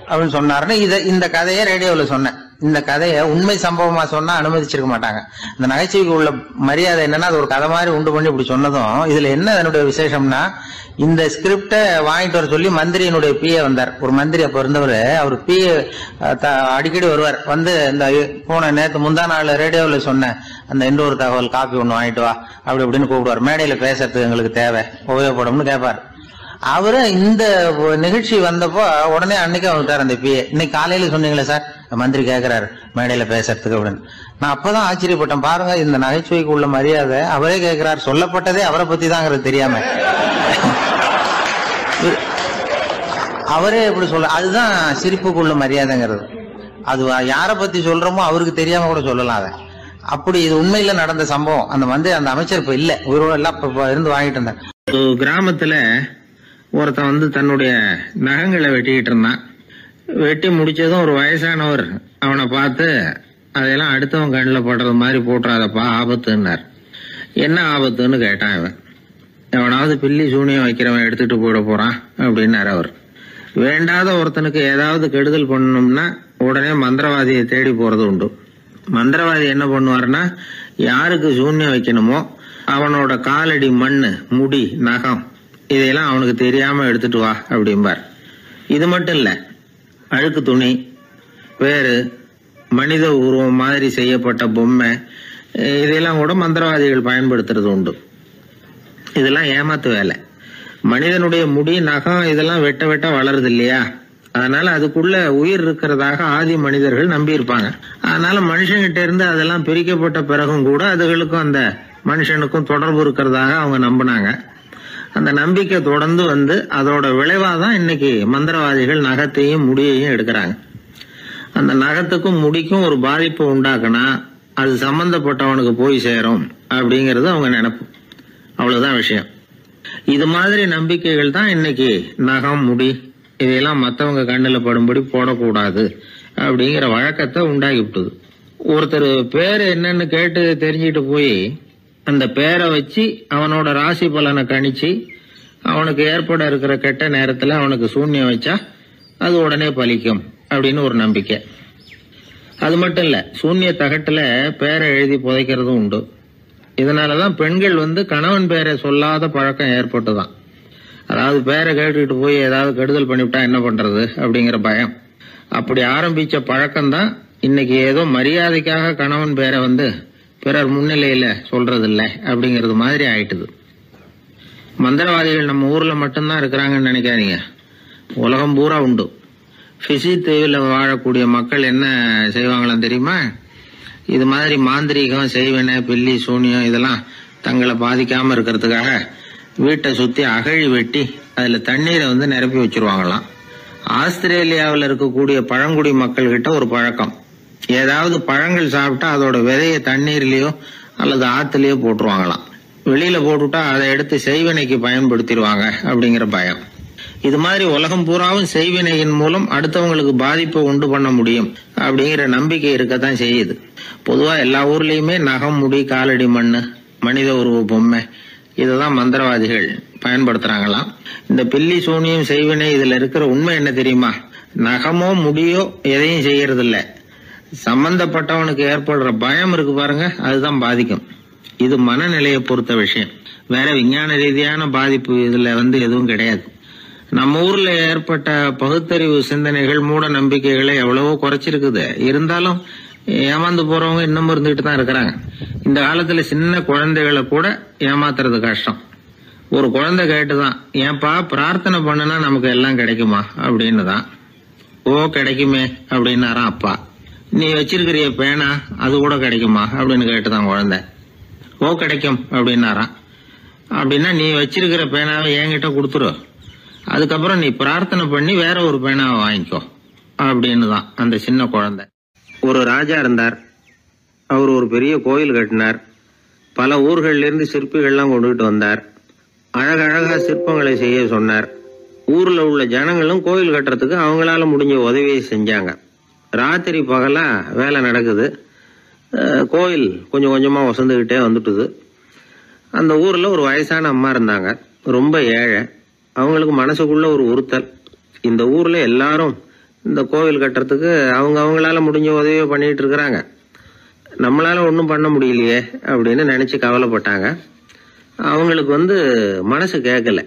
Speaker 3: அப்படின்னு சொன்னாருன்னு இந்த கதையை ரேடியோல சொன்னேன். இந்த கதையை உண்மை சம்பவமா சொன்னா அனுமதிச்சிருக்க மாட்டாங்க. இந்த நகைச்சுவைக்கு உள்ள மரியாதை என்னன்னா, அது ஒரு கதை மாதிரி உண்டு பண்ணி இப்படி சொன்னதும், இதுல என்ன என்னுடைய விசேஷம்னா, இந்த ஸ்கிரிப்டை வாங்கிட்டு வர சொல்லி மந்திரியினுடைய பிஏ வந்தார். ஒரு மந்திரி அப்ப இருந்தவர், அவர் பிஏ அடிக்கடி வருவார். வந்து இந்த போன நேற்று முந்தா நாள் ரேடியோவில் சொன்ன அந்த இன்னொரு தகவல் காப்பி ஒண்ணு வாங்கிட்டு வா அப்படி அப்படின்னு கூப்பிடுவார். மேடையில பேசுறதுக்கு எங்களுக்கு தேவை, உபயோகப்படும்னு கேட்பார். அவரு இந்த நிகழ்ச்சி வந்தப்போ உடனே அன்னைக்கு வந்துட்டார் அந்த பிஏ. இன்னைக்கு காலையில சொன்னீங்களே சார், மந்திரி கேட்கிறாரு மேடையில பேசுறதுக்கு அப்படின்னு. நான் அப்பதான் ஆச்சரியப்பட்டேன், பாருங்க இந்த நகைச்சுவைக்கு உள்ள மரியாதை. அவரே கேட்கிறார், சொல்லப்பட்டதே அவரை பத்தி தாங்கிறது தெரியாம அவரே எப்படி சொல்ல, அதுதான் சிரிப்புக்குள்ள மரியாதைங்கிறது. அது யார பத்தி சொல்றோமோ அவருக்கு தெரியாம கூட சொல்லலாம் அதை. அப்படி இது உண்மையில நடந்த சம்பவம். அந்த அந்த அமைச்சர் இப்ப இல்ல, உயிரோட எல்லாம் இருந்து வாங்கிட்டு இருந்தார்.
Speaker 1: கிராமத்துல ஒருத்தன் தன்னுடைய நகங்களை வெட்டிக்கிட்டு இருந்தான். வெட்டி முடிச்சதும் ஒரு வயசானவர் அவனை பார்த்து, அதெல்லாம் அடுத்தவன் கண்ணில் படுறது மாதிரி போட்டுறாதப்பா, ஆபத்துன்னார். என்ன ஆபத்துன்னு கேட்டான் இவன். எவனாவது பில்லி சூனியம் வைக்கிறவன் எடுத்துட்டு போயிட போறான் அப்படின்னாரு அவர். வேண்டாத ஒருத்தனுக்கு ஏதாவது கெடுதல் பண்ணணும்னா உடனே மந்திரவாதியை தேடி போறது உண்டு. மந்திரவாதி என்ன பண்ணுவாருன்னா, யாருக்கு சூன்யம் வைக்கணுமோ அவனோட காலடி மண்ணு, முடி, நகம் இதையெல்லாம் அவனுக்கு தெரியாம எடுத்துட்டு வா அப்படிம்பார். இது மட்டும் இல்ல, அழுக்கு துணி, வேறு மனித உருவம் மாதிரி செய்யப்பட்ட பொம்மை, இதெல்லாம் கூட மந்திரவாதிகள் பயன்படுத்துறது உண்டு. இதெல்லாம் ஏமாத்து வேலை. மனிதனுடைய முடி, நகம் இதெல்லாம் வெட்ட வெட்ட வளருது இல்லையா, அதனால அதுக்குள்ள உயிர் இருக்கிறதாக ஆதி மனிதர்கள் நம்பி இருப்பாங்க. அதனால மனுஷங்கிட்ட இருந்து அதெல்லாம் பிரிக்கப்பட்ட பிறகும் கூட அதுகளுக்கும் அந்த மனுஷனுக்கும் தொடர்பு இருக்கிறதாக அவங்க நம்பினாங்க. அந்த நம்பிக்கை தொடர்ந்து அதோட விளைவாதான் இன்னைக்கு மந்திரவாதிகள் நகத்தையும் முடியையும் எடுக்கிறாங்க. அந்த நகத்துக்கும் முடிக்கும் ஒரு பாதிப்பு உண்டாக்குனா அது சம்பந்தப்பட்டவனுக்கு போய் சேரும் அப்படிங்கறது அவங்க நினைப்பு. அவ்வளவுதான் விஷயம். இது மாதிரி நம்பிக்கைகள் தான் இன்னைக்கு நகம், முடி இதையெல்லாம் மற்றவங்க கண்ணில் படும்படி போடக்கூடாது அப்படிங்கிற வழக்கத்தை உண்டாக்கி விட்டுது. ஒருத்தர் பேரு என்னன்னு கேட்டு தெரிஞ்சுட்டு போய் அந்த பேரை வச்சு அவனோட ராசி பலனை கணிச்சு அவனுக்கு ஏற்பட இருக்கிற கெட்ட நேரத்துல அவனுக்கு சூன்யம் வச்சா அது உடனே பலிக்கும் அப்படின்னு ஒரு நம்பிக்கை. அது மட்டும் இல்ல, சூன்ய தகட்டுல பேரை எழுதி புதைக்கிறதும் உண்டு. இதனாலதான் பெண்கள் கணவன் பேரை சொல்லாத பழக்கம் ஏற்பட்டுதான். அதாவது பேரை கேட்டுக்கிட்டு போய் ஏதாவது கெடுதல் பண்ணிவிட்டா என்ன பண்றது அப்படிங்கிற பயம். அப்படி ஆரம்பிச்ச பழக்கம்தான் இன்னைக்கு ஏதோ மரியாதைக்காக கணவன் பேரை பிறர் முன்னிலையில சொல்றது இல்ல அப்படிங்கறது மாதிரி ஆயிட்டுது. மந்திரவாதிகள் நம்ம ஊர்ல மட்டும்தான் இருக்கிறாங்கன்னு நினைக்காதீங்க, உலகம் பூரா உண்டு. பிசி தீவில் வாழக்கூடிய மக்கள் என்ன செய்வாங்களாம் தெரியுமா? இது மாதிரி மாந்திரீகம், செய்வன, பில்லி, சூனியம் இதெல்லாம் தங்களை பாதிக்காம இருக்கிறதுக்காக வீட்டை சுத்தி அகழி வெட்டி அதுல தண்ணீரை நிரப்பி வச்சிருவாங்களாம். ஆஸ்திரேலியாவில் இருக்கக்கூடிய பழங்குடி மக்கள் கிட்ட ஒரு பழக்கம், ஏதாவது பழங்கள் சாப்பிட்டா அதோட விதையை தண்ணீர்லயோ அல்லது ஆத்துலயோ போட்டுருவாங்களாம். வெளியில போட்டுட்டா அதை எடுத்து செய்வனைக்கு பயன்படுத்திடுவாங்க அப்படிங்கிற பயம். இது மாதிரி உலகம் பூராவும் செய்வினையின் மூலம் அடுத்தவங்களுக்கு பாதிப்பை உண்டு பண்ண முடியும் அப்படிங்கிற நம்பிக்கை இருக்கத்தான் செய்யுது. பொதுவா எல்லா ஊர்லயுமே நகம், முடி, காலடி மண்ணு, மனித உருவ பொம்மை இததான் மந்திரவாதிகள் பயன்படுத்துறாங்களாம். இந்த பில்லி சூனியம் செய்வினை இதுல இருக்கிற உண்மை என்ன தெரியுமா? நகமோ முடியோ எதையும் செய்யறது இல்ல. சம்பந்தப்பட்டவனுக்கு ஏற்படுற பயம் இருக்கு பாருங்க, அதுதான் பாதிக்கும். இது மனநிலையை பொறுத்த விஷயம். வேற விஞ்ஞான ரீதியான பாதிப்பு இதுல எதுவும் கிடையாது. நம்ம ஊர்ல ஏற்பட்ட பகுத்தறிவு சிந்தனைகள், மூட நம்பிக்கைகளை எவ்வளவோ குறைச்சிருக்குது. இருந்தாலும் ஏமாந்து போறவங்க இன்னமும் இருந்துகிட்டு தான் இருக்கிறாங்க. இந்த காலத்துல சின்ன குழந்தைகளை கூட ஏமாத்துறது கஷ்டம். ஒரு குழந்தை கேட்டுதான், ஏன்பா பிரார்த்தனை பண்ணுனா நமக்கு எல்லாம் கிடைக்குமா அப்படின்னு தான். ஓ கிடைக்குமே அப்படின்னாராம் அப்பா. நீ வச்சிருக்கிறிய பேனா அது கூட கிடைக்குமா அப்படின்னு கேட்டுதான் குழந்தை. ஓ கிடைக்கும் அப்படின்னாராம். அப்படின்னா நீ வச்சிருக்கிற பேனாவை என்கிட்ட கொடுத்துரு, அதுக்கப்புறம் நீ பிரார்த்தனை பண்ணி வேற ஒரு பேனாவை வாங்கிக்கோ அப்படின்னு தான் அந்த சின்ன குழந்தை. ஒரு ராஜா இருந்தார். அவர் ஒரு பெரிய கோயில் கட்டினார். பல ஊர்கள்ல இருந்து சிற்பிகள்லாம் கொண்டுகிட்டு வந்தார். அழகழகா சிற்பங்களை செய்ய சொன்னார். ஊர்ல உள்ள ஜனங்களும் கோயில் கட்டுறதுக்கு அவங்களால முடிஞ்ச உதவியை செஞ்சாங்க. ராத்திரி பகலா வேலை நடக்குது. கோயில் கொஞ்சம் கொஞ்சமா வசந்துகிட்டே வந்துட்டுது. அந்த ஊர்ல ஒரு வயசான அம்மா இருந்தாங்க, ரொம்ப ஏழை. அவங்களுக்கு மனசுக்குள்ள ஒரு உறுத்தல், இந்த ஊர்ல எல்லாரும் இந்த கோவில் கட்டுறதுக்கு அவங்களால முடிஞ்ச உதவியை பண்ணிட்டு இருக்கிறாங்க, நம்மளால ஒன்றும் பண்ண முடியலையே அப்படின்னு நினைச்சு கவலைப்பட்டாங்க. அவங்களுக்கு மனசு கேட்கல,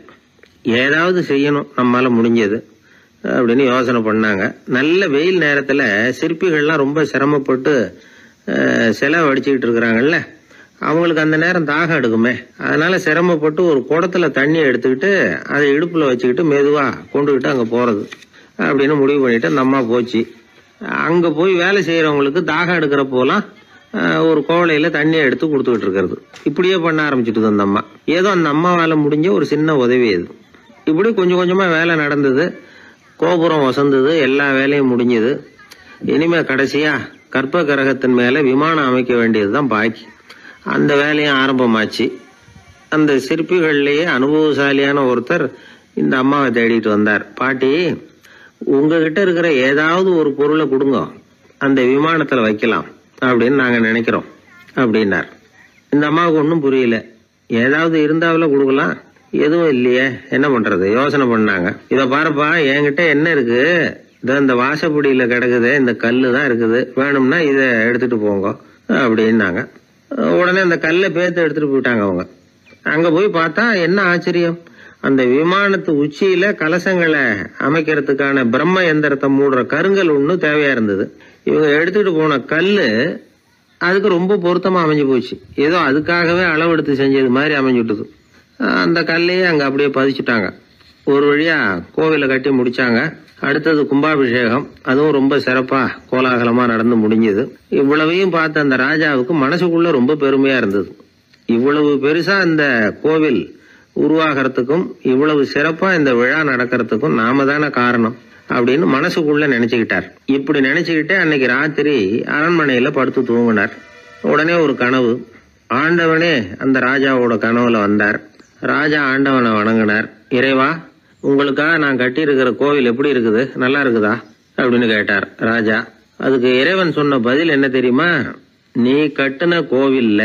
Speaker 1: ஏதாவது செய்யணும் நம்மளால முடிஞ்சது அப்படின்னு யோசனை பண்ணாங்க. நல்ல வெயில் நேரத்துல சிற்பிகள்லாம் ரொம்ப சிரமப்பட்டு சிலை வடிச்சுக்கிட்டு இருக்கிறாங்கல்ல, அவங்களுக்கு அந்த நேரம் தாகம் எடுக்குமே. அதனால சிரமப்பட்டு ஒரு குடத்துல தண்ணியை எடுத்துக்கிட்டு அதை இடுப்புல வச்சுக்கிட்டு மெதுவா கொண்டுகிட்டு அங்க போறது அப்படின்னு முடிவு பண்ணிட்டு அந்த அம்மா போச்சு. அங்க போய் வேலை செய்யறவங்களுக்கு தாகம் எடுக்கிற போலாம் ஒரு கோவலையில தண்ணியை எடுத்து கொடுத்துக்கிட்டு இருக்கிறது. இப்படியே பண்ண ஆரம்பிச்சுட்டு அந்த அம்மா. ஏதோ அந்த அம்மாவால முடிஞ்ச ஒரு சின்ன உதவி இது. இப்படி கொஞ்சம் கொஞ்சமா வேலை நடந்தது. கோபுரம் வசந்தது, எல்லா வேலையும் முடிஞ்சது. இனிமே கடைசியா கற்ப கிரகத்தின் மேல விமானம் அமைக்க வேண்டியதுதான் பாக்கி. அந்த வேலையும் ஆரம்பமாச்சு. அந்த சிற்பிகள்லயே அனுபவசாலியான ஒருத்தர் இந்த அம்மாவை தேடிட்டு வந்தார். பாட்டி, உங்ககிட்ட இருக்கிற ஏதாவது ஒரு பொருளை கொடுங்க, அந்த விமானத்துல வைக்கலாம் அப்படின்னு நாங்க நினைக்கிறோம் அப்படின்னார். இந்த அம்மாவுக்கு ஒன்றும் புரியல. ஏதாவது இருந்தாவில கொடுக்கலாம், எதுவும் இல்லையே, என்ன பண்றது யோசனை பண்ணாங்க. இத பாருப்பா, என்கிட்ட என்ன இருக்கு, இந்த வாசப்படியில கிடக்குது, இந்த கல்லு தான் இருக்குது, வேணும்னா இதை எடுத்துட்டு போங்க அப்படின்னாங்க. உடனே அந்த கல்லை பேத்து எடுத்துட்டு போயிட்டாங்க அவங்க. அங்க போய் பார்த்தா என்ன ஆச்சரியம், அந்த விமானத்து உச்சியில கலசங்களை அமைக்கிறதுக்கான பிரம்ம எந்திரத்தை மூடுற கருங்கல் ஒண்ணு தேவையா இருந்தது. இவங்க எடுத்துட்டு போன கல்லு அதுக்கு ரொம்ப பொருத்தமா அமைஞ்சு போச்சு. ஏதோ அதுக்காகவே அளவெடுத்து செஞ்சது மாதிரி அமைஞ்சுட்டுது. அந்த கல்லையே அங்க அப்படியே பதிச்சுட்டாங்க. ஒரு வழியா கோவிலை கட்டி முடிச்சாங்க. அடுத்தது கும்பாபிஷேகம். அதுவும் ரொம்ப சிறப்பா கோலாகலமா நடந்து முடிஞ்சது. இவ்வளவையும் பார்த்த அந்த ராஜாவுக்கு மனசுக்குள்ள ரொம்ப பெருமையா இருந்தது. இவ்வளவு பெருசா இந்த கோவில் உருவாகிறதுக்கும் இவ்வளவு சிறப்பா இந்த விழா நடக்கிறதுக்கும் நாம தானே காரணம் அப்படின்னு மனசுக்குள்ள நினைச்சுக்கிட்டார். இப்படி நினைச்சுக்கிட்டே அன்னைக்கு ராத்திரி அரண்மனையில படுத்து தூங்கினார். உடனே ஒரு கனவு. ஆண்டவனே அந்த ராஜாவோட கனவுல வந்தார். ராஜா ஆண்டவனை வணங்கினார். இறைவா, உங்களுக்காக நான் கட்டி இருக்கிற கோவில் எப்படி இருக்குது, நல்லா இருக்குதா அப்படின்னு கேட்டார் ராஜா. அதுக்கு இறைவன் சொன்ன பதில் என்ன தெரியுமா? நீ கட்டின கோவில்ல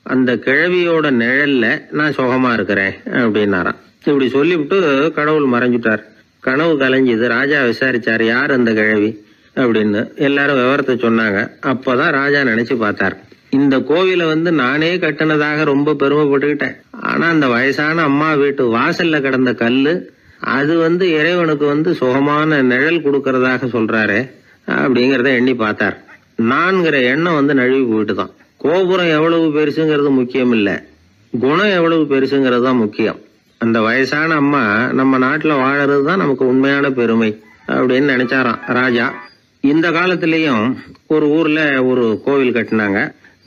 Speaker 1: அந்த கிழவியோட நிழல்ல நான் சுகமா இருக்கிறேன் அப்படின்னாராம். இப்படி சொல்லிவிட்டு கடவுள் மறைஞ்சுட்டார். கனவு கலைஞ்சது. ராஜா விசாரிச்சார், யார் அந்த கிழவி அப்படின்னு. எல்லாரும் விவரத்தை சொன்னாங்க. அப்பதான் ராஜா நினைச்சு பார்த்தார், இந்த கோவிலை நானே கட்டினதாக ரொம்ப பெருமைப்பட்டுக்கிட்டேன். ஆனா அந்த வயசான அம்மா வீட்டு வாசல்ல கிடந்த கல்லு அது இறைவனுக்கு சுகமான நிழல் கொடுக்கறதாக சொல்றாரு அப்படிங்கறத எண்ணி பார்த்தார். நான்கிற எண்ணம் நழுவி போயிட்டுதான். கோபுரம் எவ்வளவு பெருசுங்கிறது முக்கியம் இல்ல, குணம் எவ்வளவு பெருசுங்கிறது தான் முக்கியம். அந்த வயசான அம்மா நம்ம நாட்டுல வாழறது தான் நமக்கு உண்மையான பெருமை அப்படின்னு நினைச்சாராம் ராஜா. இந்த காலத்திலயும் ஒரு ஊர்ல ஒரு கோவில் கட்டினாங்க.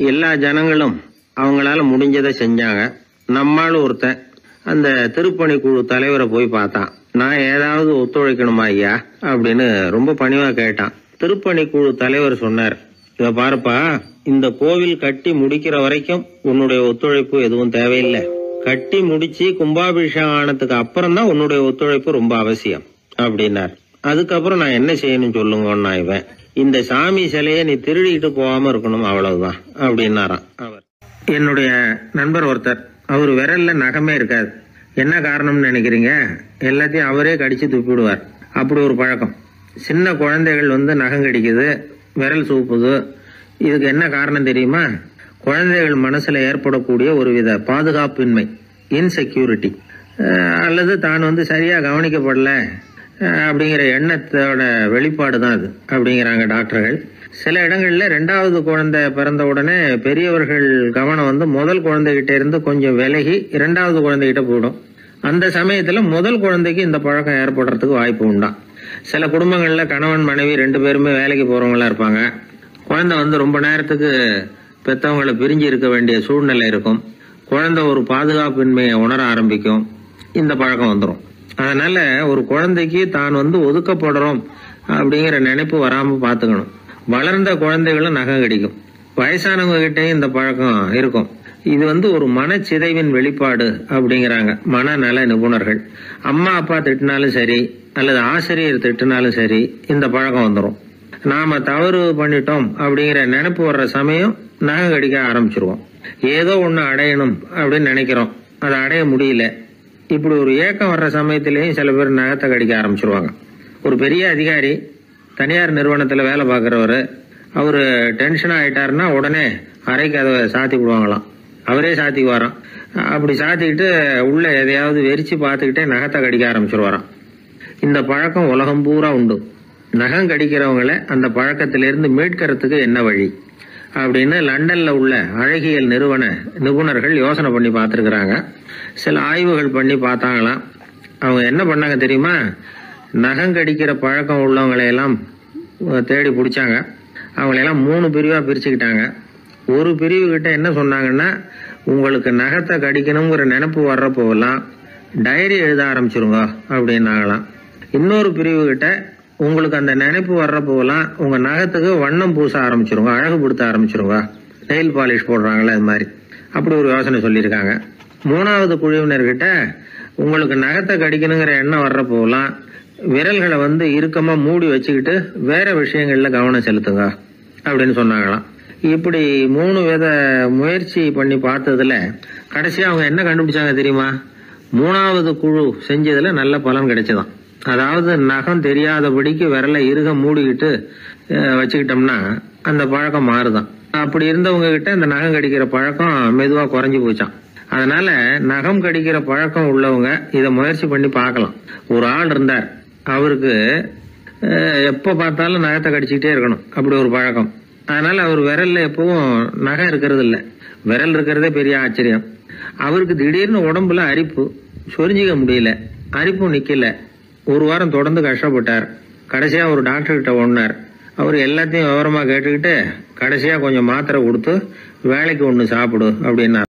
Speaker 1: எல்லா ஜனங்களும் அவங்களால முடிஞ்சதை செஞ்சாங்க. நம்மால ஒருத்தன் அந்த திருப்பணி குழு தலைவரை போய் பார்த்தான். நான் ஏதாவது ஒத்துழைக்கணுமா ஐயா அப்படின்னு ரொம்ப பணிவா கேட்டான். திருப்பணி குழு தலைவர் சொன்னார், இத பாருப்பா, இந்த கோவில் கட்டி முடிக்கிற வரைக்கும் உன்னுடைய ஒத்துழைப்பு எதுவும் தேவையில்லை. கட்டி முடிச்சு கும்பாபிஷேகம் ஆனதுக்கு அப்புறம் தான் உன்னுடைய ஒத்துழைப்பு ரொம்ப அவசியம் அப்படின்னார். அதுக்கப்புறம் நான் என்ன செய்யணும் சொல்லுங்கன்னா, இவன் இந்த சாமி சிலையை நீ திருடிட்டு போகாம இருக்கணும் அவ்வளவுதான் அப்படின்னாராம் அவர். என்னுடைய நண்பர் ஒருத்தர், அவர் விரல்ல நகமே இருக்காது. என்ன காரணம்னு நினைக்கிறீங்க? எல்லாத்தையும் அவரே கடிச்சு துப்பிடுவார். அப்படி ஒரு பழக்கம். சின்ன குழந்தைகள் நகம் கடிக்குது, விரல் சூப்புது. இதுக்கு என்ன காரணம் தெரியுமா? குழந்தைகள் மனசுல ஏற்படக்கூடிய ஒருவித பாதுகாப்பின்மை, இன்செக்யூரிட்டி, அல்லது தான் சரியா கவனிக்கப்படல அப்படிங்கிற எண்ணத்தோட வெளிப்பாடு தான் அது அப்படிங்கிறாங்க டாக்டர்கள். சில இடங்கள்ல 2வது குழந்தை பிறந்த உடனே பெரியவர்கள் கவனம் முதல் குழந்தைகிட்ட இருந்து கொஞ்சம் விலகி 2வது குழந்தைகிட்ட போயிடும். அந்த சமயத்துல முதல் குழந்தைக்கு இந்த பழக்கம் ஏற்படுறதுக்கு வாய்ப்பு உண்டா. சில குடும்பங்கள்ல கணவன் மனைவி 2 பேருமே வேலைக்கு போறவங்களா இருப்பாங்க. குழந்தை ரொம்ப நேரத்துக்கு பெத்தவங்களை பிரிஞ்சு இருக்க வேண்டிய சூழ்நிலை இருக்கும். குழந்தை ஒரு பாதுகாப்பின்மையை உணர ஆரம்பிக்கும். இந்த பழக்கம் வந்துடும். அதனால ஒரு குழந்தைக்கு தான் ஒதுக்கப்படுறோம் அப்படிங்கிற நினைப்பு வராம பாத்துக்கணும். வளர்ந்த குழந்தைகளும் நகம் கடிக்கும். வயசானவங்க கிட்டையும் இந்த பழக்கம் இருக்கும். இது ஒரு மனச்சிதைவின் வெளிப்பாடு அப்படிங்கிறாங்க மனநல நிபுணர்கள். அம்மா அப்பா திட்டினாலும் சரி, அல்லது ஆசிரியர் திட்டினாலும் சரி, இந்த பழக்கம் வந்துடும். நாம தவறு பண்ணிட்டோம் அப்படிங்கிற நினைப்பு வர்ற சமயம் நகம் கடிக்க ஆரம்பிச்சிருவோம். ஏதோ ஒண்ணு அடையணும் அப்படின்னு நினைக்கிறோம், அதை அடைய முடியல. இப்படி ஒரு ஏக்கம் வர்ற சமயத்திலேயும் சில பேர் நகத்தை கடிக்க ஆரம்பிச்சிருவாங்க. ஒரு பெரிய அதிகாரி, தனியார் நிறுவனத்துல வேலை பார்க்கிறவரு, அவரு டென்ஷன் ஆயிட்டாருன்னா உடனே அறைக்கு அதை சாத்தி விடுவாங்களாம். அவரே சாத்திக்குவாராம். அப்படி சாத்திக்கிட்டு உள்ள எதையாவது வெறிச்சு பார்த்துக்கிட்டே நகத்தை கடிக்க ஆரம்பிச்சிருவாராம். இந்த பழக்கம் உலகம் பூரா உண்டு. நகம் கடிக்கிறவங்களை அந்த பழக்கத்திலிருந்து மீட்கிறதுக்கு என்ன வழி அப்படின்னு லண்டன்ல உள்ள அழகியல் நிபுணர்கள் யோசனை பண்ணி பார்த்துருக்குறாங்க. சில ஆய்வுகள் பண்ணி பார்த்தாங்களாம். அவங்க என்ன பண்ணாங்க தெரியுமா? நகம் கடிக்கிற பழக்கம் உள்ளவங்களையெல்லாம் தேடி பிடிச்சாங்க. அவங்களையெல்லாம் 3 பிரிவா பிரிச்சுக்கிட்டாங்க. ஒரு பிரிவு கிட்ட என்ன சொன்னாங்கன்னா, உங்களுக்கு நகத்தை கடிக்கணுங்கிற நினைப்பு வர்றப்போலாம் டைரி எழுத ஆரம்பிச்சிருங்க அப்படின்னாங்களாம். இன்னொரு பிரிவு கிட்ட, உங்களுக்கு அந்த நினைப்பு வர்றப்போலாம் உங்க நகத்துக்கு வண்ணம் பூச ஆரம்பிச்சிருங்க, அழகுபடுத்த ஆரம்பிச்சிருங்க, நெயில் பாலிஷ் போடுறாங்களே அது மாதிரி. அப்படி ஒரு யோசனை சொல்லியிருக்காங்க. 3வது குழுவினர்கிட்ட, உங்களுக்கு நகத்தை கடிக்கணுங்கிற எண்ணம் வர்றப்போலாம் விரல்களை இறுக்கமா மூடி வச்சுக்கிட்டு வேற விஷயங்கள்ல கவனம் செலுத்துங்க அப்படின்னு சொன்னாங்களாம். இப்படி 3 வித முயற்சி பண்ணி பார்த்ததுல கடைசியா அவங்க என்ன கண்டுபிடிச்சாங்க தெரியுமா? 3வது குழு செஞ்சதுல நல்ல பலன் கிடைச்சதாம். அதாவது நகம் தெரியாதபடிக்கு விரலை இறுக மூடிக்கிட்டு வச்சுக்கிட்டோம்னா அந்த பழக்கம் மாறுதான். அப்படி இருந்தவங்க கிட்ட இந்த நகம் கடிக்கிற பழக்கம் மெதுவா குறைஞ்சு போச்சான். அதனால நகம் கடிக்கிற பழக்கம் உள்ளவங்க இதை முயற்சி பண்ணி பார்க்கலாம். ஒரு ஆள் இருந்தார், அவருக்கு எப்ப பார்த்தாலும் நகத்தை கடிச்சுக்கிட்டே இருக்கணும், அப்படி ஒரு பழக்கம். அதனால அவர் விரல்ல எப்பவும் நகம் இருக்கிறது இல்ல, விரல் இருக்கிறதே பெரிய ஆச்சரியம். அவருக்கு திடீர்னு உடம்புல அரிப்பு, சொரிஞ்சிக்க முடியல, அரிப்பும் நிக்கல. 1 வாரம் தொடர்ந்து கஷ்டப்பட்டார். கடைசியா ஒரு டாக்டர் கிட்ட ஓடினார். அவர் எல்லாத்தையும் விவரமா கேட்டுக்கிட்டு கடைசியா கொஞ்சம் மாத்திரை கொடுத்து வேலைக்கு ஒண்ணு சாப்பிடு அப்படின்னார்.